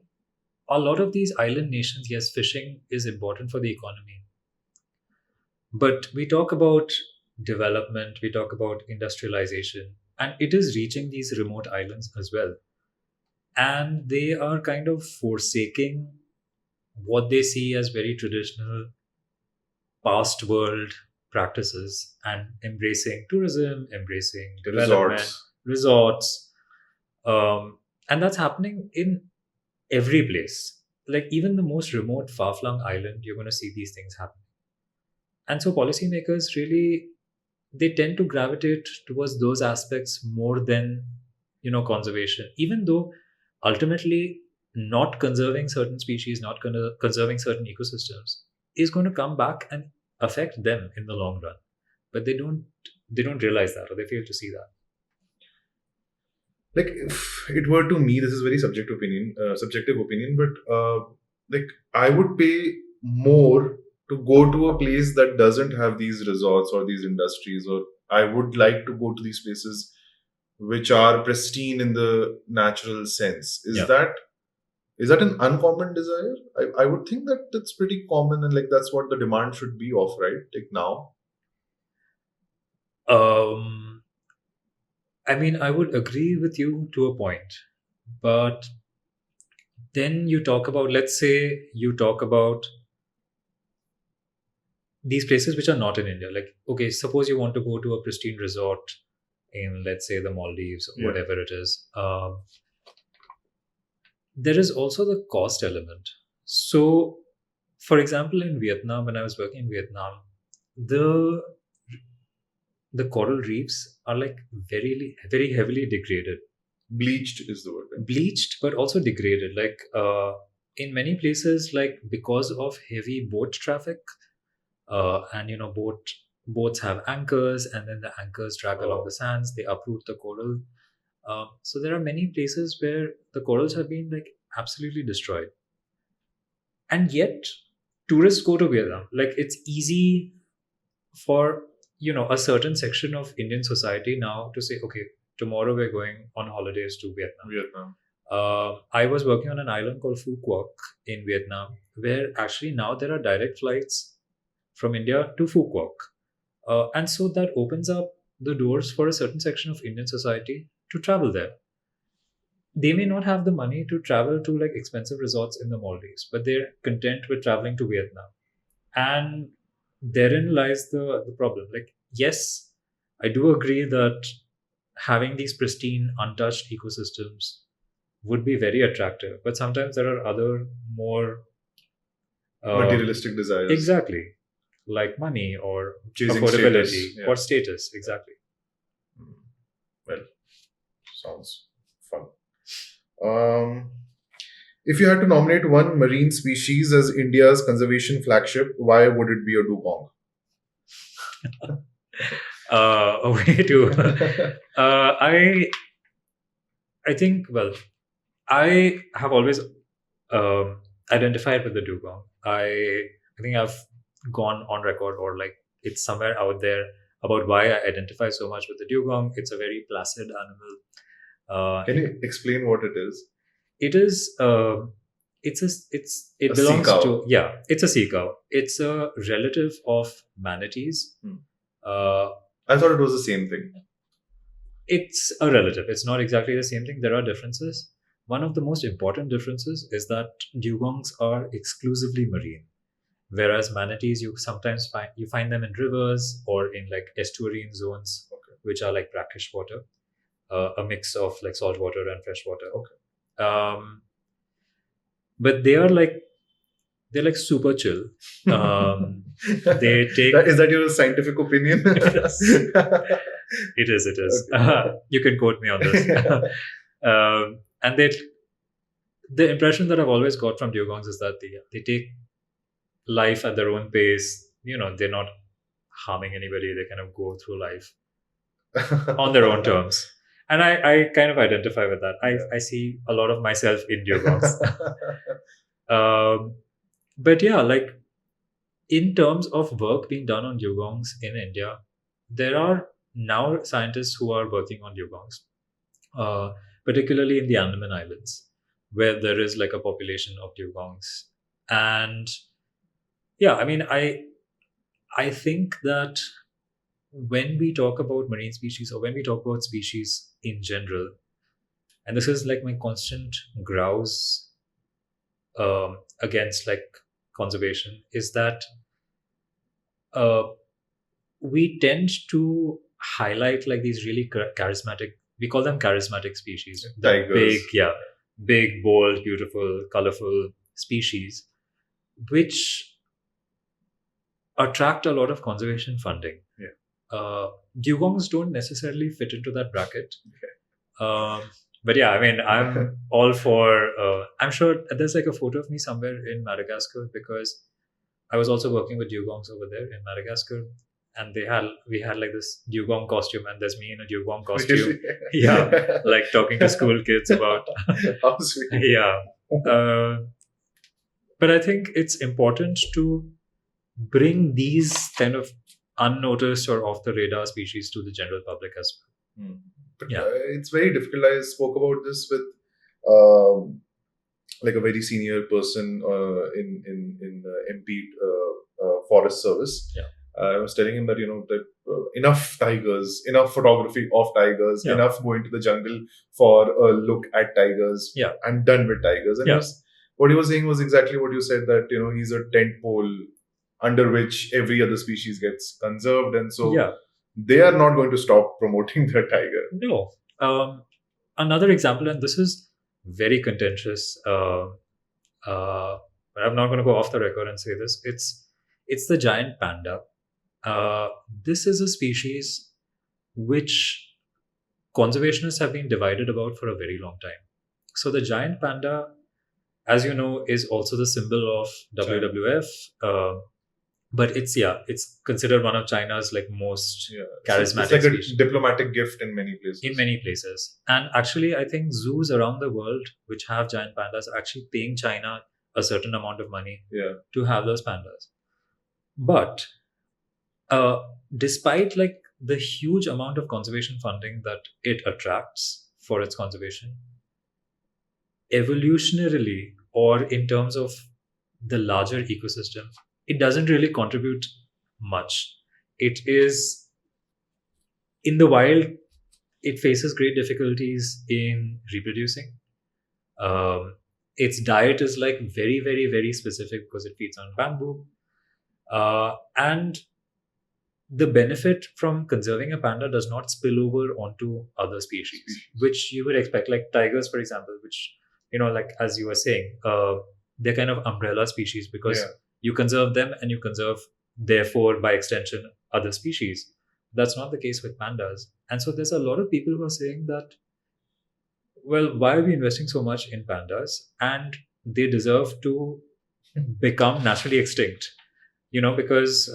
a lot of these island nations, yes, fishing is important for the economy. But we talk about development, we talk about industrialization, and it is reaching these remote islands as well. And they are kind of forsaking what they see as very traditional past world practices and embracing tourism, embracing development, resorts. And that's happening in every place. Like even the most remote, far-flung island, you're going to see these things happen. And so policymakers really, they tend to gravitate towards those aspects more than, conservation. Even though ultimately not conserving certain species, not conserving certain ecosystems is going to come back and affect them in the long run. But they don't realize that, or they fail to see that. Like, if it were to me, this is very subjective opinion, but like, I would pay more to go to a place that doesn't have these resorts or these industries, or I would like to go to these places which are pristine in the natural sense. Is that an uncommon desire? I would think that that's pretty common, and like that's what the demand should be of, right? Like now. I mean, I would agree with you to a point, but then you talk about, let's say you talk about these places which are not in India. Like, okay, suppose you want to go to a pristine resort in, let's say, the Maldives or whatever it is. There is also the cost element. So, for example, in Vietnam, when I was working in Vietnam, the coral reefs are like very, very heavily degraded. Bleached is the word. Right? Bleached, but also degraded. Like in many places, like because of heavy boat traffic, and boats have anchors, and then the anchors drag along the sands. They uproot the coral. So there are many places where the corals have been like absolutely destroyed, and yet tourists go to Vietnam. Like it's easy for a certain section of Indian society now to say, okay, tomorrow we're going on holidays to Vietnam. I was working on an island called Phu Quoc in Vietnam, where actually now there are direct flights from India to Phu Quoc. And so that opens up the doors for a certain section of Indian society to travel there. They may not have the money to travel to like expensive resorts in the Maldives, but they're content with traveling to Vietnam. And therein lies the problem. Like, yes, I do agree that having these pristine, untouched ecosystems would be very attractive. But sometimes there are other more Materialistic desires. exactly, like money or Chasing affordability status, yeah. or status. Exactly. Well, sounds fun. If you had to nominate one marine species as India's conservation flagship, why would it be a dugong? A way to I think, well, I have always identified with the dugong. I think I've gone on record, or like it's somewhere out there, about why I identify so much with the dugong. It's a very placid animal. Can you explain what it is? It is. It A sea belongs cow. to, yeah. It's a sea cow. It's a relative of manatees. Uh, I thought it was the same thing. it's a relative. It's not exactly the same thing. There are differences. One of the most important differences is that dugongs are exclusively marine, whereas manatees you sometimes find them in rivers or in like estuarine zones, Okay. which are like brackish water, a mix of like salt water and fresh water. Okay. But they're like super chill. They take. Is that your scientific opinion? Yes. It is. Okay. You can quote me on this. And the impression that I've always got from dugongs is that they take life at their own pace. They're not harming anybody. They kind of go through life on their own terms. And I kind of identify with that. I see a lot of myself in dugongs. But yeah, like in terms of work being done on dugongs in India, there are now scientists who are working on dugongs, particularly in the Andaman Islands, where there is like a population of dugongs. And yeah, I mean, I think that when we talk about marine species, or when we talk about species in general, and this is like my constant grouse against like conservation, is that we tend to highlight like these really charismatic, we call them charismatic species. Tigers. Big, bold, beautiful, colorful species, which attract a lot of conservation funding. Yeah. Dugongs don't necessarily fit into that bracket. Okay. But yeah, I mean, I'm all for. I'm sure there's like a photo of me somewhere in Madagascar, because I was also working with dugongs over there in Madagascar, and we had like this dugong costume, and there's me in a dugong costume. Yeah, like talking to school kids about. How sweet. Yeah, but I think it's important to bring these kind of unnoticed or off the radar species to the general public as well. But Yeah. It's very difficult. I spoke about this with like a very senior person in the MP Forest Service. Yeah. I was telling him that that enough tigers, enough photography of tigers, Yeah. enough going to the jungle for a look at tigers. Yeah. I'm done with tigers. And Yeah. what he was saying was exactly what you said, that he's a tent pole under which every other species gets conserved, and so Yeah. they are not going to stop promoting the tiger. No. Another example, and this is very contentious, but I'm not going to go off the record and say this. It's the giant panda. This is a species which conservationists have been divided about for a very long time. So the giant panda, as you know, is also the symbol of WWF. But it's considered one of China's like most charismatic It's like a species. diplomatic gift in many places. In many places. And actually, I think zoos around the world which have giant pandas are actually paying China a certain amount of money to have those pandas. But despite like the huge amount of conservation funding that it attracts for its conservation, evolutionarily or in terms of the larger ecosystem, it doesn't really contribute much. It is in the wild, it faces great difficulties in reproducing. Its diet is like very, very, very specific because it feeds on bamboo. And the benefit from conserving a panda does not spill over onto other species, which you would expect, like tigers, for example, which, like as you were saying, they're kind of umbrella species because you conserve them and you conserve, therefore, by extension, other species. That's not the case with pandas. And so there's a lot of people who are saying that, well, why are we investing so much in pandas? And they deserve to become naturally extinct, because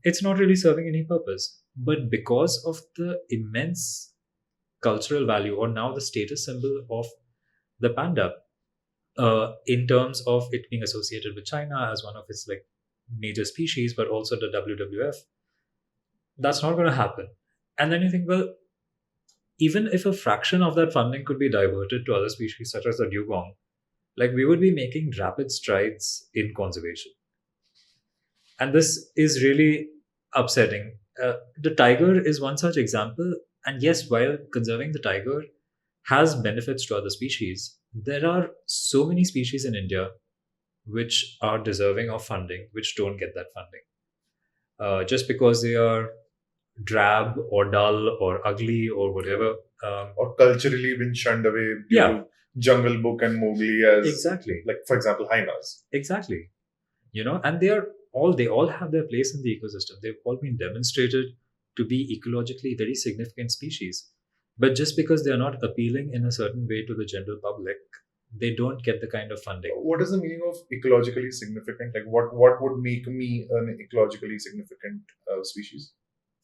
it's not really serving any purpose. But because of the immense cultural value, or now the status symbol of the panda, in terms of it being associated with China as one of its like major species, but also the WWF, that's not going to happen. And then you think, well, even if a fraction of that funding could be diverted to other species such as the dugong, like we would be making rapid strides in conservation. And this is really upsetting. The tiger is one such example. And yes, while conserving the tiger has benefits to other species, there are so many species in India which are deserving of funding, which don't get that funding. Just because they are drab or dull or ugly or whatever. Or culturally been shunned away due to Jungle Book and Mowgli as exactly, like for example hyenas. Exactly, and they all have their place in the ecosystem. They've all been demonstrated to be ecologically very significant species. But just because they are not appealing in a certain way to the general public, they don't get the kind of funding. What is the meaning of ecologically significant? Like what would make me an ecologically significant species?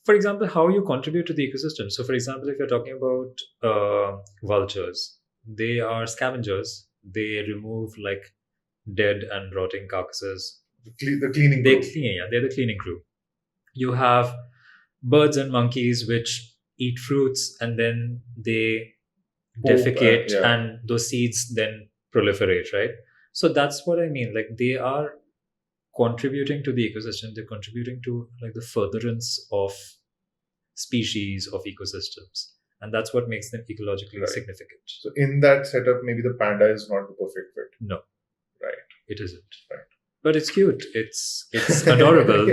For example, how you contribute to the ecosystem. So, for example, if you're talking about vultures, they are scavengers. They remove like dead and rotting carcasses. The cleaning They crew. clean, yeah, they're the cleaning crew. You have birds and monkeys which eat fruits and then they defecate, and those seeds then proliferate, right? So that's what I mean. Like they are contributing to the ecosystem. They're contributing to like the furtherance of species, of ecosystems, and that's what makes them ecologically significant. So in that setup, maybe the panda is not the perfect fit. No, right? It isn't. Right. But it's cute. It's adorable.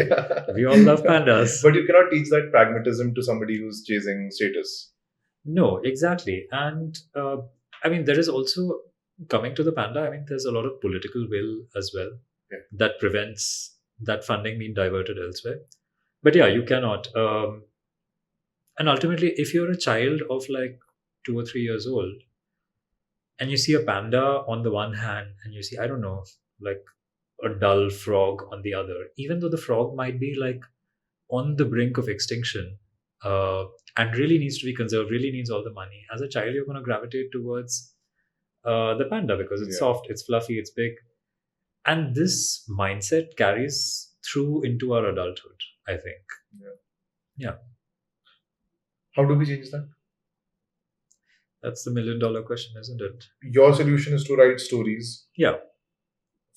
We all love pandas. But you cannot teach that pragmatism to somebody who's chasing status. No, exactly. And I mean, there is also, coming to the panda, I mean, there's a lot of political will as well that prevents that funding being diverted elsewhere. But yeah, you cannot. And ultimately, if you're a child of like 2 or 3 years old and you see a panda on the one hand and you see, I don't know, like a dull frog on the other, even though the frog might be like on the brink of extinction, and really needs to be conserved, really needs all the money, as a child you're going to gravitate towards the panda because it's soft, it's fluffy, it's big. And this mindset carries through into our adulthood, I think. Yeah. How do we change that? That's the $1 million question, isn't it? Your solution is to write stories. Yeah.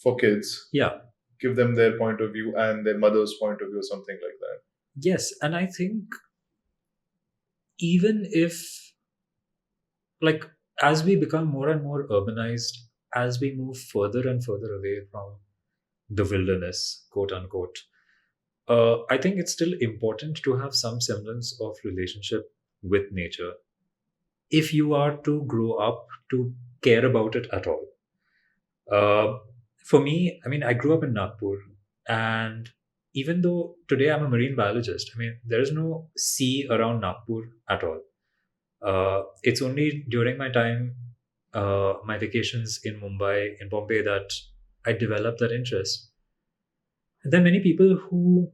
For kids. Yeah. Give them their point of view and their mother's point of view, something like that. Yes. And I think even if, like, as we become more and more urbanized, as we move further and further away from the wilderness, quote unquote, I think it's still important to have some semblance of relationship with nature if you are to grow up to care about it at all. For me, I mean, I grew up in Nagpur, and even though today I'm a marine biologist, I mean, there is no sea around Nagpur at all. It's only during my time, my vacations in Mumbai, in Bombay, that I developed that interest. And there are many people who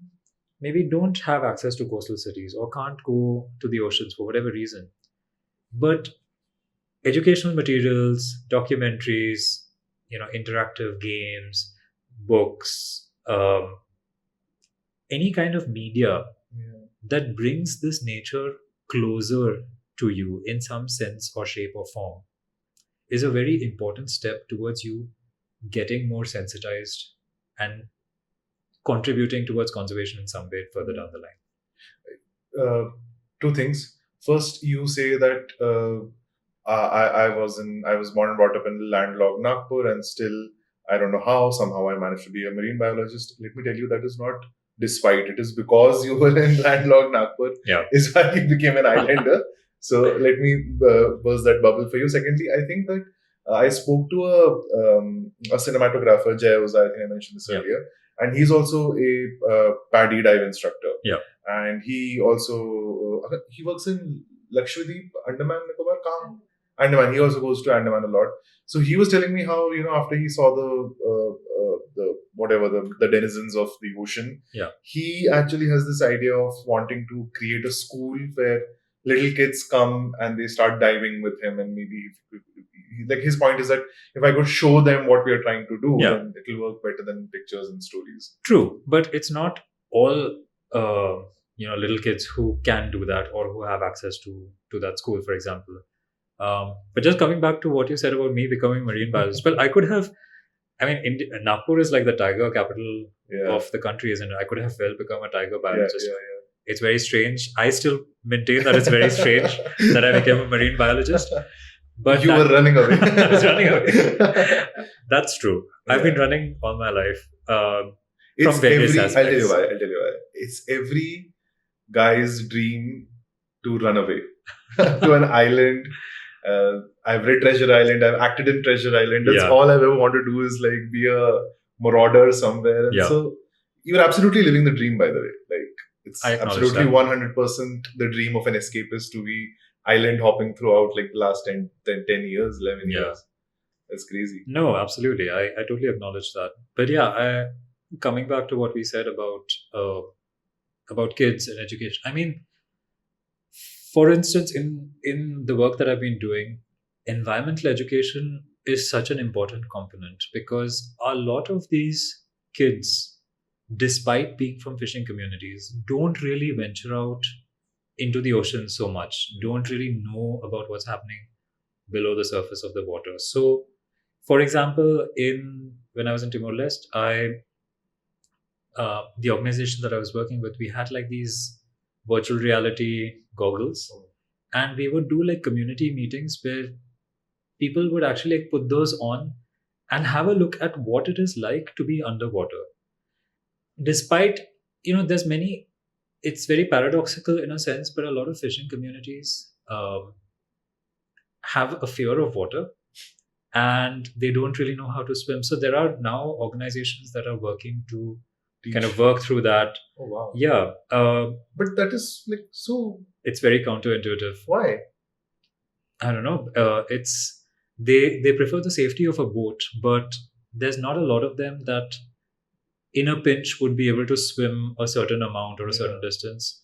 maybe don't have access to coastal cities or can't go to the oceans for whatever reason. But educational materials, documentaries, interactive games, books, any kind of media that brings this nature closer to you in some sense or shape or form is a very important step towards you getting more sensitized and contributing towards conservation in some way further down the line. Two things. First, you say that I was born and brought up in landlocked Nagpur, and still I don't know how. Somehow I managed to be a marine biologist. Let me tell you, that is not despite. It is because you were in landlocked Nagpur. Yeah. Is why you became an islander. So let me burst that bubble for you. Secondly, I think that I spoke to a cinematographer, Jay Oza, I think I mentioned this earlier, and he's also a paddy dive instructor. Yeah. And he also he works in Lakshadweep, Andaman, Nicobar, Kam. Andaman. He also goes to Andaman a lot. So he was telling me how, after he saw the denizens of the ocean, he actually has this idea of wanting to create a school where little kids come and they start diving with him, and maybe like his point is that if I could show them what we are trying to do, then it will work better than pictures and stories. True, but it's not all little kids who can do that or who have access to that school, for example. But just coming back to what you said about me becoming marine biologist, well, I could have. I mean, Nagpur is like the tiger capital of the country, isn't it? I could have well become a tiger biologist. It's very strange. I still maintain that it's very strange that I became a marine biologist. But you were running away. I was running away. That's true. I've been running all my life from various aspects. I'll tell you why. It's every guy's dream to run away to an island. I've read Treasure Island. I've acted in Treasure Island. That's all I've ever wanted to do is like be a marauder somewhere. And so you're absolutely living the dream, by the way. Like it's absolutely 100% the dream of an escapist to be island hopping throughout like the last 10 years, 11 years. That's crazy. No, absolutely. I totally acknowledge that. But coming back to what we said about kids and education. I mean, for instance, in the work that I've been doing, environmental education is such an important component because a lot of these kids, despite being from fishing communities, don't really venture out into the ocean so much, don't really know about what's happening below the surface of the water. So, for example, when I was in Timor-Leste, the organization that I was working with, we had like these virtual reality goggles, and we would do like community meetings where people would actually like put those on and have a look at what it is like to be underwater. Despite, it's very paradoxical in a sense, but a lot of fishing communities have a fear of water and they don't really know how to swim. So there are now organizations that are working to kind of work through that. Oh, wow. Yeah. But that is like so... It's very counterintuitive. Why? I don't know. They prefer the safety of a boat, but there's not a lot of them that in a pinch would be able to swim a certain amount or a certain distance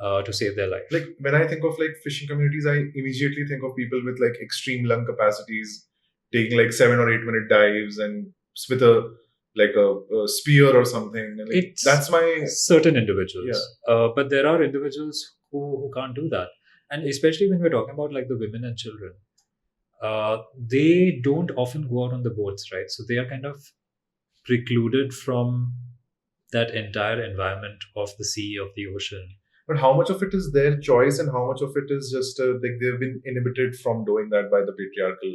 to save their life. Like when I think of like fishing communities, I immediately think of people with like extreme lung capacities taking like 7 or 8 minute dives and with a spear or something. And like, that's my certain individuals. But there are individuals who can't do that. And especially when we're talking about like the women and children, they don't often go out on the boats, right? So they are kind of precluded from that entire environment of the sea, of the ocean. But how much of it is their choice and how much of it is just like they've been inhibited from doing that by the patriarchal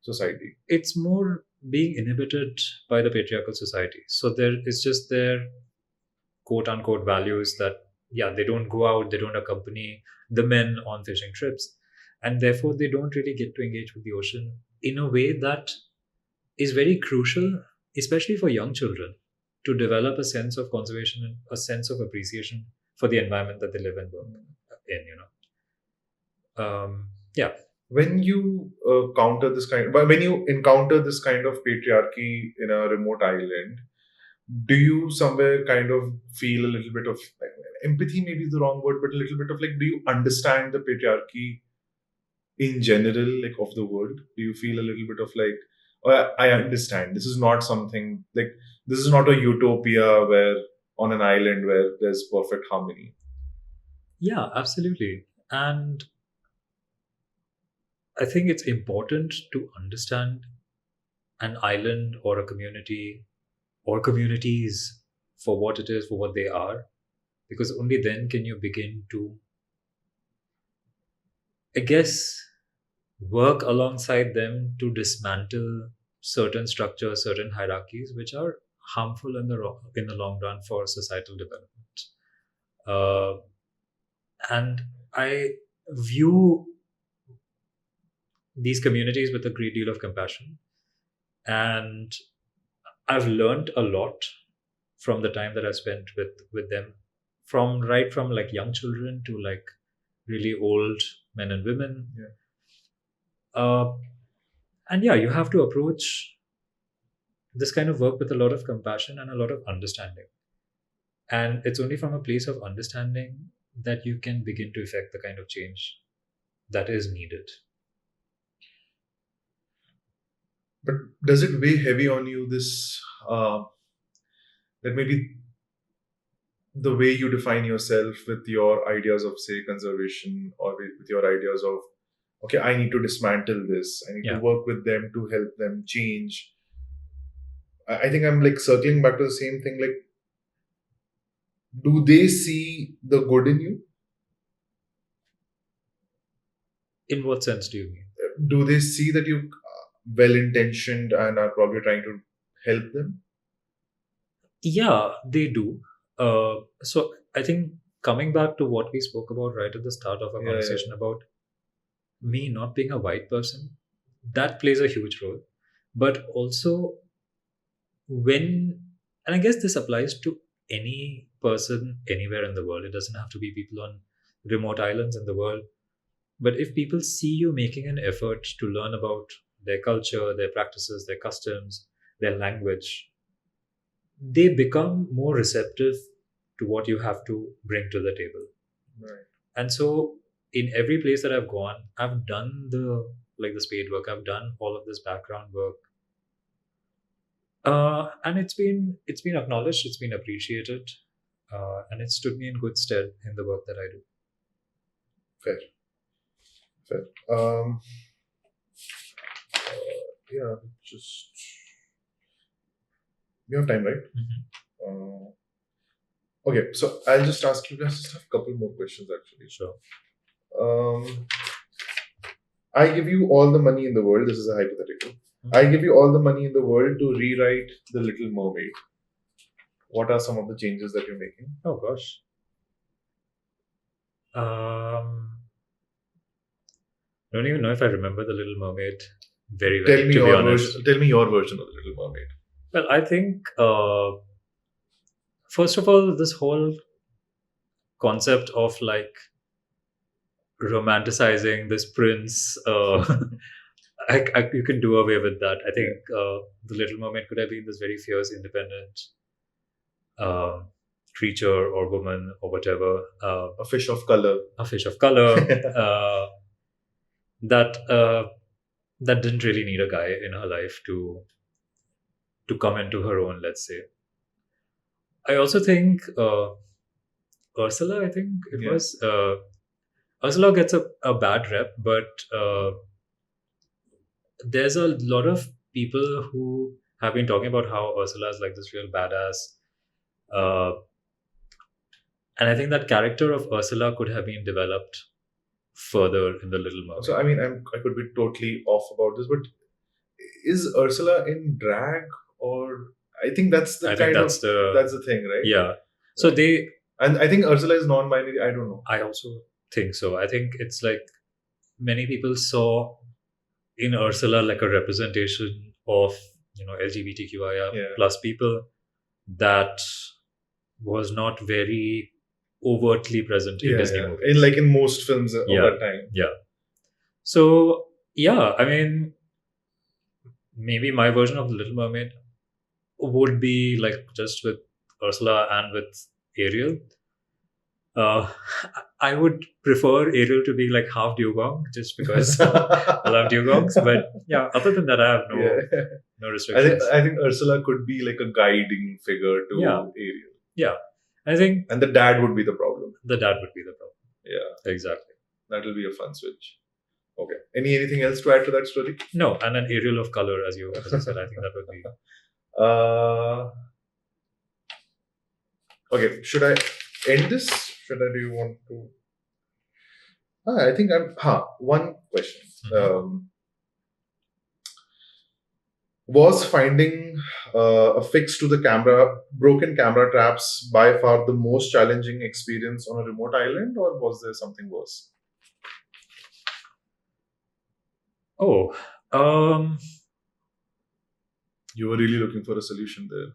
society? It's more being inhibited by the patriarchal society. So it's just their quote unquote values that, they don't go out, they don't accompany the men on fishing trips. And therefore, they don't really get to engage with the ocean in a way that is very crucial, especially for young children, to develop a sense of conservation and a sense of appreciation for the environment that they live and work in. When you encounter this kind of patriarchy in a remote island, do you somewhere kind of feel a little bit of empathy? Maybe is the wrong word, but a little bit of like, do you understand the patriarchy in general, like of the world? Do you feel a little bit of like, I understand this is not something like, this is not a utopia where on an island where there's perfect harmony? Yeah, absolutely. And I think it's important to understand an island or a community or communities for what it is, for what they are, because only then can you begin to, I guess, work alongside them to dismantle certain structures, certain hierarchies, which are harmful in the long run for societal development. And I view these communities with a great deal of compassion, and I've learned a lot from the time that I spent with them, from like young children to like really old men and women. And yeah, you have to approach this kind of work with a lot of compassion and a lot of understanding. And it's only from a place of understanding that you can begin to effect the kind of change that is needed. But does it weigh heavy on you, this that maybe the way you define yourself with your ideas of, say, conservation, or with your ideas of, okay, I need to dismantle this, I need to work with them to help them change. I think I'm like circling back to the same thing. Like, do they see the good in you? In what sense do you mean? Do they see that you're well-intentioned and are probably trying to help them? Yeah, they do. So I think coming back to what we spoke about right at the start of our conversation about me not being a white person, that plays a huge role. But also and I guess this applies to any person anywhere in the world. It doesn't have to be people on remote islands in the world. But if people see you making an effort to learn about their culture, their practices, their customs, their language, they become more receptive to what you have to bring to the table. Right. And so in every place that I've gone, I've done the spade work. I've done all of this background work. And it's been acknowledged, it's been appreciated, and it stood me in good stead in the work that I do. Fair. Yeah, just we have time, right? Mm-hmm. Okay, so I'll just ask you guys just have a couple more questions actually. Sure. I give you all the money in the world. This is a hypothetical. I give you all the money in the world to rewrite The Little Mermaid. What are some of the changes that you're making? Oh gosh. I don't even know if I remember The Little Mermaid very well. Tell me your version of The Little Mermaid. Well, I think first of all, this whole concept of like romanticizing this prince, you can do away with that. I think The Little Mermaid could have been this very fierce, independent creature or woman or whatever. A fish of color. That didn't really need a guy in her life to come into her own, let's say. I also think Ursula, I think it was. Ursula gets a bad rep, but there's a lot of people who have been talking about how Ursula is like this real badass. And I think that character of Ursula could have been developed further in The Little Mermaid. So, I mean, I could be totally off about this, but is Ursula in drag, or I think that's the that's the thing, right? Yeah. So and I think Ursula is non-binary. I don't know. I also think so. I think it's like many people saw in Ursula like a representation of LGBTQIA plus people that was not very overtly present in Disney movies. In most films of that time. Yeah. So I mean, maybe my version of The Little Mermaid would be like just with Ursula and with Ariel. I would prefer Ariel to be like half dugong, just because I love dugongs. But yeah, other than that, I have no restrictions. I think Ursula could be like a guiding figure to Ariel. Yeah, I think. And the dad would be the problem. Yeah, exactly. That will be a fun switch. Okay. Anything else to add to that story? No, and an Ariel of color, as you said, I think that would be. Okay, should I end this? Do you want to? I think one question. Mm-hmm. Was finding a fix to the broken camera traps by far the most challenging experience on a remote island, or was there something worse? Oh, um, You were really looking for a solution there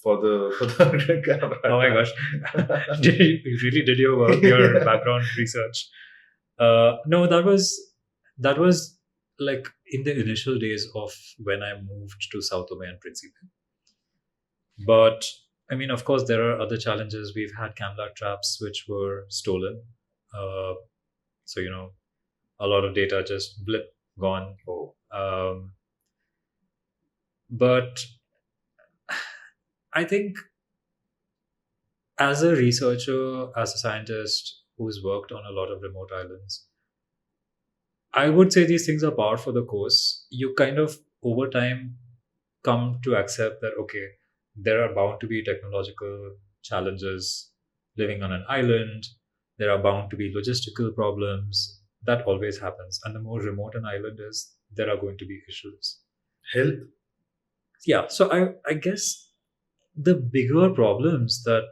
for the camera oh my trap. gosh, you really did your work, your Yeah. background research. No, that was like in the initial days of when I moved to São Tomé and Principe. But I mean, of course, there are other challenges. We've had camera traps which were stolen. Uh, so a lot of data just blip gone. Oh, But I think as a researcher, as a scientist who's worked on a lot of remote islands, I would say these things are par for the course. You kind of over time come to accept that okay, there are bound to be technological challenges living on an island. There are bound to be logistical problems. That always happens. And the more remote an island is, there are going to be issues. health. Yeah. So I guess the bigger problems that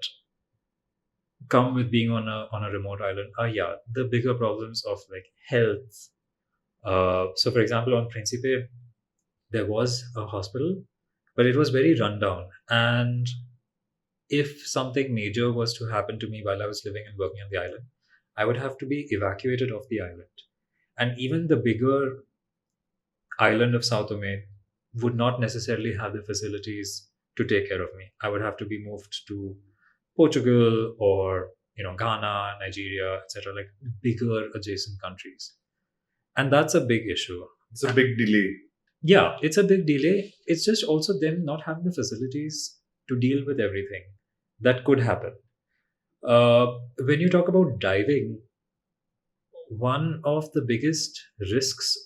come with being on a remote island are the bigger problems of like health. So for example, on Principe, there was a hospital, but it was very rundown. And if something major was to happen to me while I was living and working on the island, I would have to be evacuated off the island. And even the bigger island of South Tome would not necessarily have the facilities to take care of me. I would have to be moved to Portugal or Ghana, Nigeria, etc., like bigger adjacent countries. And that's a big issue. It's a big delay. Yeah, it's a big delay. It's just also them not having the facilities to deal with everything that could happen. When you talk about diving, one of the biggest risks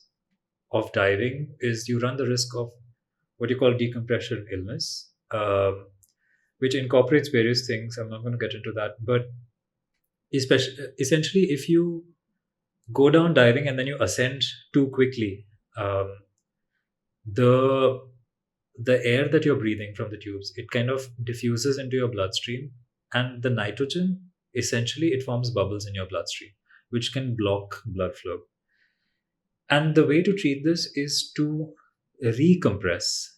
of diving is you run the risk of what you call decompression illness, which incorporates various things. I'm not going to get into that, but essentially, if you go down diving and then you ascend too quickly, the the air that you're breathing from the tubes, it kind of diffuses into your bloodstream, and the nitrogen, essentially it forms bubbles in your bloodstream, which can block blood flow. And the way to treat this is to recompress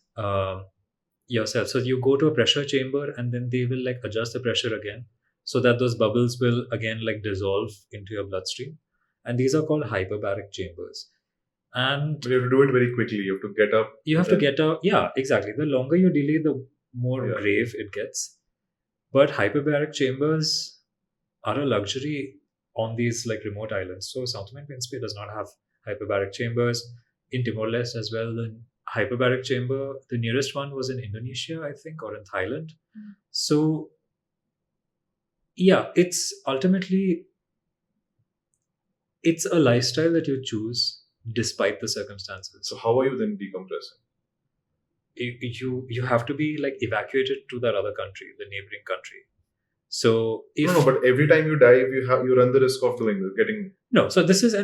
yourself. So you go to a pressure chamber and then they will like adjust the pressure again so that those bubbles will again like dissolve into your bloodstream. And these are called hyperbaric chambers. And But you have to do it very quickly. You have to get up. you have to get out. Yeah, exactly. The longer you delay, the more Yeah. grave it gets. But hyperbaric chambers are a luxury on these like remote islands. So South Tomé and Principe does not have hyperbaric chambers. In Timor-Leste as well, the hyperbaric chamber, the nearest one was in Indonesia, I think, or in Thailand. So yeah, it's a lifestyle that you choose despite the circumstances. So how are you then decompressing? You have to be like evacuated to that other country, the neighboring country. So if No, but every time you dive, you run the risk of getting. no, so this is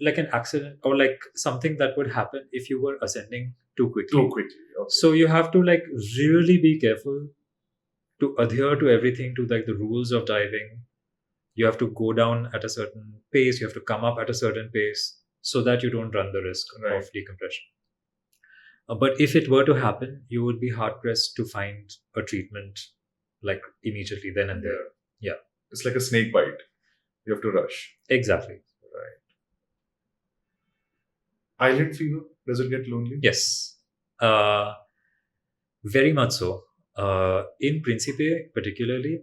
like an accident or like something that would happen if you were ascending too quickly. Too quickly. Okay. So you have to like really be careful to adhere to everything, to like the rules of diving. You have to go down at a certain pace. You have to come up at a certain pace so that you don't run the risk Right. of decompression. But if it were to happen, you would be hard pressed to find a treatment like immediately then and there. Yeah, It's like a snake bite. You have to rush. exactly. Right. Island fever. Does it get lonely? Yes, very much so. In Principe, particularly,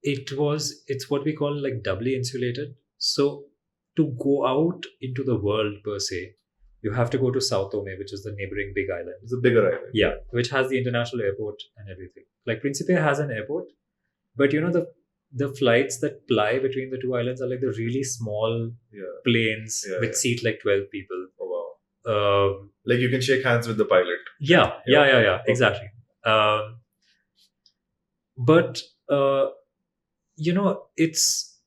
it's what we call like doubly insulated. So to go out into the world per se, you have to go to São Tomé, which is the neighboring big island. It's a bigger island. Yeah, which has the international airport and everything. Like Principe has an airport, but the flights that ply between the two islands are like the really small Yeah. planes Yeah, which yeah. seat like 12 people. Oh wow. Um, Like you can shake hands with the pilot. yeah, Okay. exactly. But it's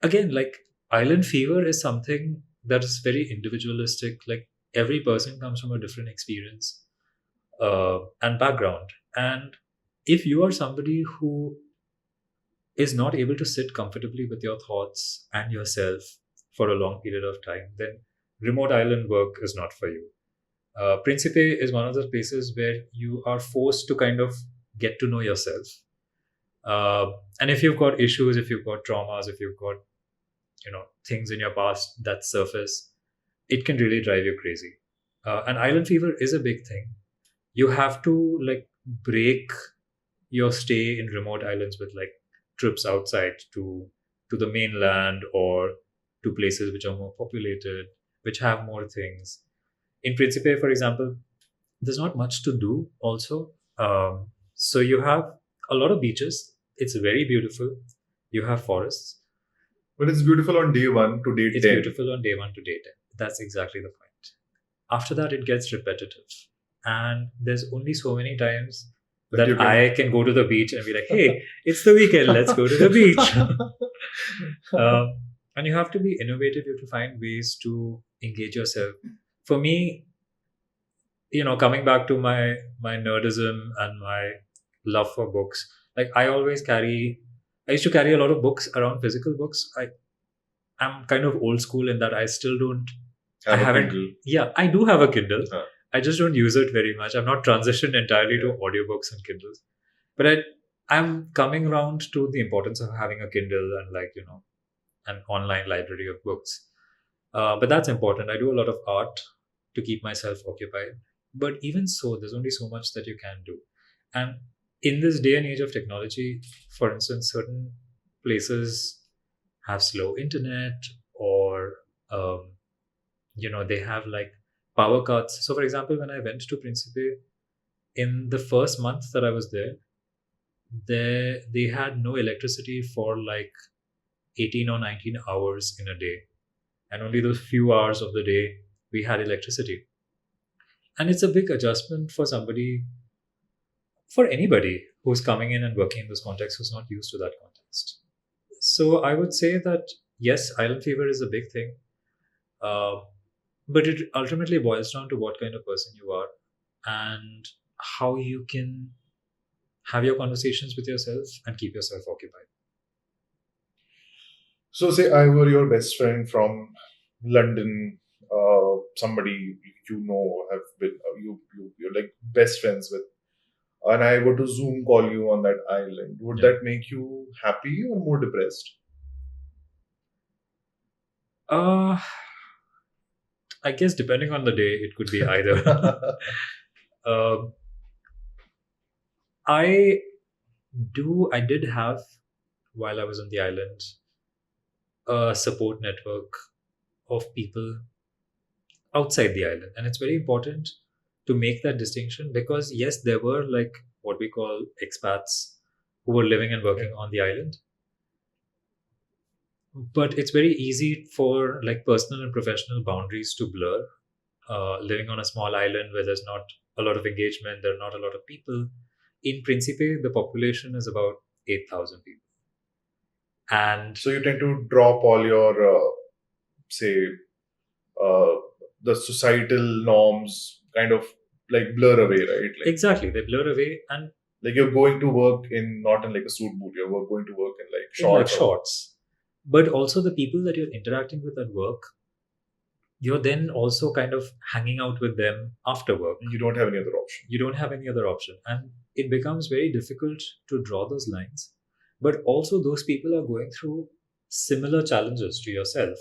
again like island fever is something that is very individualistic. Like every person comes from a different experience and background. And if you are somebody who is not able to sit comfortably with your thoughts and yourself for a long period of time, then remote island work is not for you. Principe is one of those places where you are forced to kind of get to know yourself. And if you've got issues, if you've got traumas, if you've got things in your past that surface, it can really drive you crazy. And island fever is a big thing. You have to like break your stay in remote islands with like trips outside to the mainland or to places which are more populated, which have more things. In Principe, for example, there's not much to do also. So you have a lot of beaches. It's very beautiful. You have forests. But it's beautiful on day 1 to day It's 10. beautiful on day 1 to day 10. That's exactly the point. After that, it gets repetitive. And there's only so many times That you that can- I can go to the beach and be like, hey, it's the weekend, let's go to the beach. And you have to be innovative. You have to find ways to engage yourself. For me, coming back to my nerdism and my love for books, like I used to carry a lot of books around, physical books. I'm kind of old school in that I still don't. Have I a haven't. Kindle. Yeah, I do have a Kindle. Huh. I just don't use it very much. I've not transitioned entirely to audiobooks and Kindles, but I'm coming around to the importance of having a Kindle and an online library of books. But that's important. I do a lot of art to keep myself occupied. But even so, there's only so much that you can do. And in this day and age of technology, for instance, certain places have slow internet or they have like power cuts. So for example, when I went to Principe, in the first month that I was there, they had no electricity for like 18 or 19 hours in a day, and only those few hours of the day we had electricity. And it's a big adjustment for anybody who's coming in and working in this context who's not used to that context. So I would say that yes, island fever is a big thing, but it ultimately boils down to what kind of person you are and how you can have your conversations with yourself and keep yourself occupied. So, say I were your best friend from London, somebody have been you're like best friends with, and I were to Zoom call you on that island. Would Yeah. that make you happy or more depressed? I guess depending on the day, it could be either. Um, I did have, while I was on the island, a support network of people outside the island. And it's very important to make that distinction because, yes, there were like what we call expats who were living and working on the island. But it's very easy for like personal and professional boundaries to blur. Living on a small island where there's not a lot of engagement, there are not a lot of people. In Principe, the population is about 8,000 people. And So you tend to drop all your say uh, the societal norms, kind of like blur away, right? Like, exactly, they blur away and like you're going to work not in like a suit boot. You're going to work in like in like shorts. shorts. But also the people that you're interacting with at work, you're then also kind of hanging out with them after work. You don't have any other option. You don't have any other option. And it becomes very difficult to draw those lines. But also, those people are going through similar challenges to yourself.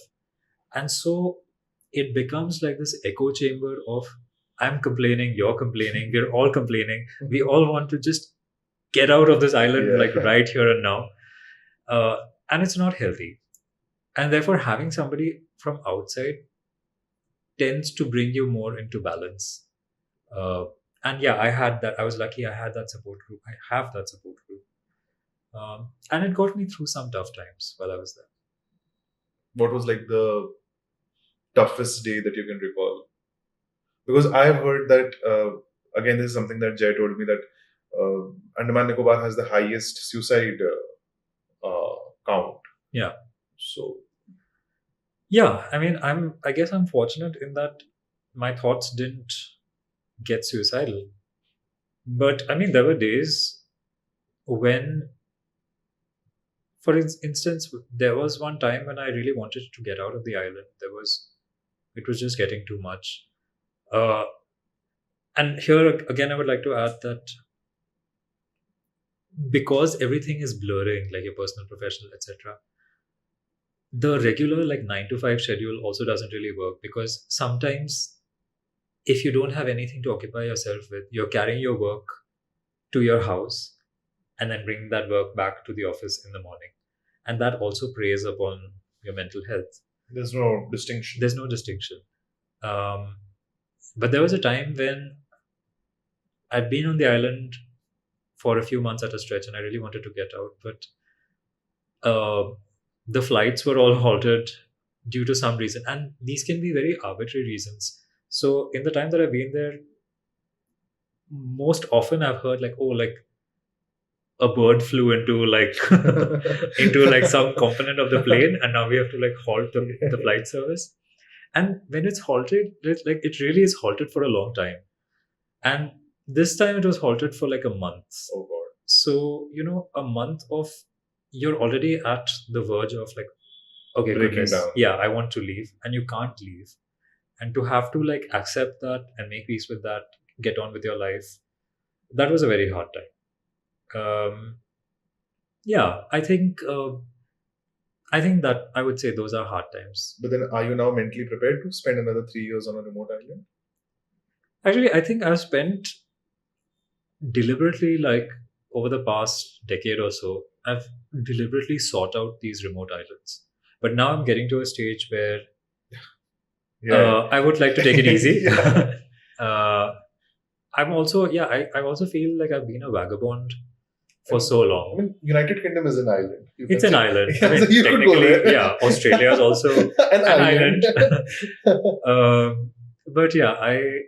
And so it becomes like this echo chamber of I'm complaining, you're complaining, we're all complaining. We all want to just get out of this island, Yeah. like right here and now. And it's not healthy. And therefore, having somebody from outside tends to bring you more into balance. And yeah, I had that. I was lucky I had that support group. I have that support group. And it got me through some tough times while I was there. What was like the toughest day that you can recall? Because I've heard that, again, this is something that Jay told me, that Andaman Nicobar has the highest suicide count. Yeah. So, Yeah, I mean, I guess I'm fortunate in that my thoughts didn't get suicidal. But I mean, there were days when, for instance, there was one time when I really wanted to get out of the island. It was just getting too much. Uh, and here again, I would like to add that because everything is blurring, like your personal, professional, etc., the regular like 9 to 5 schedule also doesn't really work, because sometimes if you don't have anything to occupy yourself with, you're carrying your work to your house and then bringing that work back to the office in the morning. And that also preys upon your mental health. There's no distinction. There's no distinction. But there was a time when I'd been on the island for a few months at a stretch and I really wanted to get out. But the flights were all halted due to some reason. And these can be very arbitrary reasons. So in the time that I've been there, most often I've heard like, oh, like a bird flew into like into like some component of the plane, and now we have to like halt the flight service. And when it's halted, it really is halted for a long time. And this time it was halted for like a month. Oh God. So, a month of, you're already at the verge of like, okay, Breaking goodness, down. yeah, I want to leave, and you can't leave. And to have to like accept that and make peace with that, get on with your life, that was a very hard time. Yeah, I think that I would say those are hard times. But then, are you now mentally prepared to spend another 3 years on a remote island? Actually, I think I've spent deliberately, like over the past decade or so, I've deliberately sought out these remote islands. But now I'm getting to a stage where I would like to take it easy. I'm also, I also feel like I've been a vagabond for so long. I mean, United Kingdom is an island. It's an island. Yeah, I mean, so you could go there. yeah, Australia is also an island. But yeah, I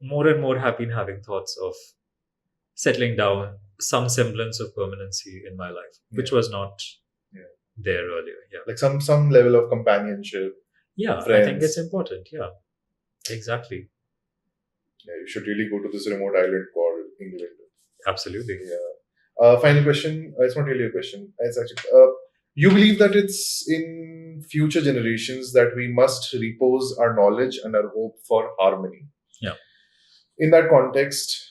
more and more have been having thoughts of settling down, some semblance of permanency in my life, which was not there earlier. Yeah, like some level of companionship. Yeah, friends. I think it's important. Yeah, exactly. Yeah, you should really go to this remote island called England. Absolutely. Yeah. Final question. It's not really a question. It's actually. You believe that it's in future generations that we must repose our knowledge and our hope for harmony. Yeah. In that context,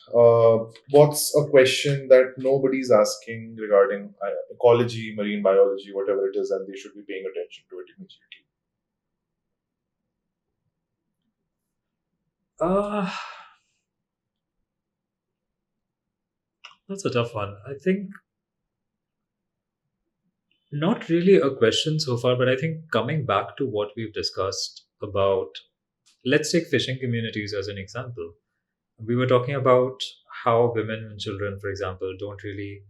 what's a question that nobody's asking regarding ecology, marine biology, whatever it is, and they should be paying attention to it immediately? That's a tough one. I think not really a question so far, but I think coming back to what we've discussed about, let's take fishing communities as an example. We were talking about how women and children, for example, don't really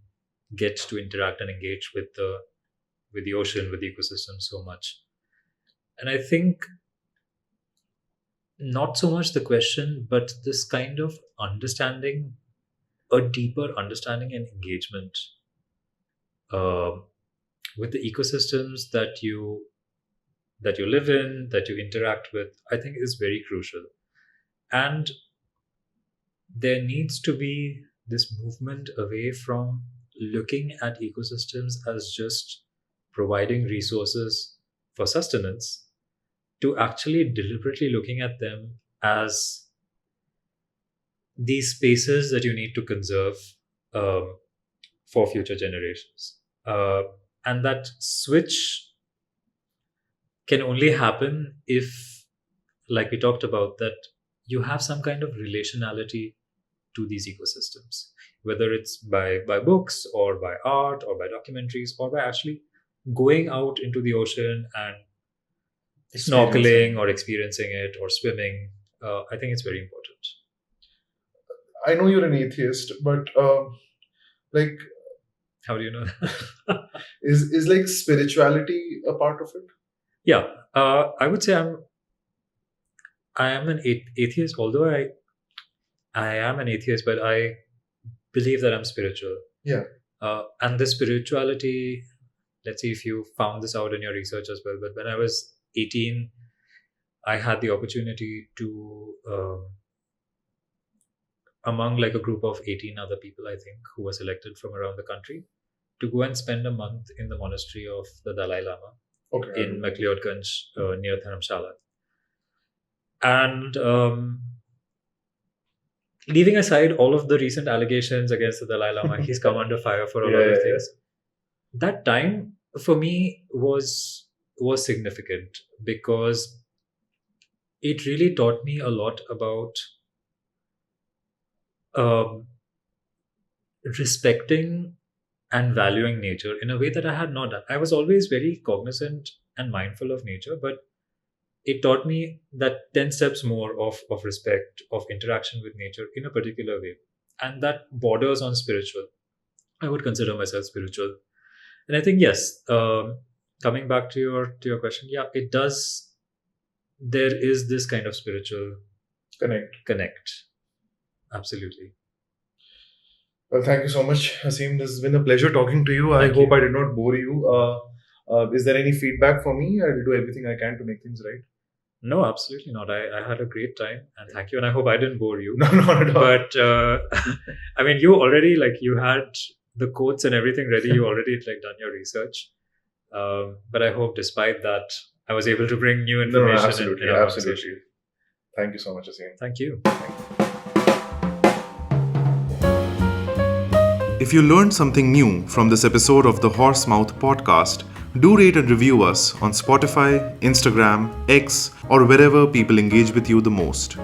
get to interact and engage with the ocean, with the ecosystem so much. And I think not so much the question, but this kind of understanding, a deeper understanding and engagement with the ecosystems that you live in, that you interact with, I think is very crucial. And there needs to be this movement away from looking at ecosystems as just providing resources for sustenance, to actually deliberately looking at them as these spaces that you need to conserve for future generations. And that switch can only happen if, like we talked about, that you have some kind of relationality to these ecosystems, whether it's by books or by art or by documentaries or by actually going out into the ocean and snorkeling or experiencing it or swimming. I think it's very important. I know you're an atheist, but like, how do you know that? is like spirituality a part of it? Yeah, I would say I am an atheist, although I am an atheist, but I believe that I'm spiritual. Yeah. And the spirituality, let's see if you found this out in your research as well, but when I was 18, I had the opportunity to, among like a group of 18 other people, I think, who were selected from around the country, to go and spend a month in the monastery of the Dalai Lama in McLeodganj near Dharamshala. And leaving aside all of the recent allegations against the Dalai Lama, he's come under fire for a lot of things. That time for me was significant because it really taught me a lot about respecting and valuing nature in a way that I had not done. I was always very cognizant and mindful of nature, but it taught me that 10 steps more of respect, of interaction with nature in a particular way. And that borders on spiritual. I would consider myself spiritual. And I think, yes, coming back to your question, yeah, it does. There is this kind of spiritual connect. Absolutely. Well, thank you so much, Asiem. This has been a pleasure talking to you. I hope I did not bore you. Is there any feedback for me? I will do everything I can to make things right. No, absolutely not. I had a great time and thank you. And I hope I didn't bore you. No, not at all. But I mean, you already you had the quotes and everything ready. You already done your research. But I hope despite that, I was able to bring new information. No, absolutely, absolutely. Thank you so much, Asiem. Thank you. If you learned something new from this episode of the Horsemouth podcast, do rate and review us on Spotify, Instagram, X, or wherever people engage with you the most.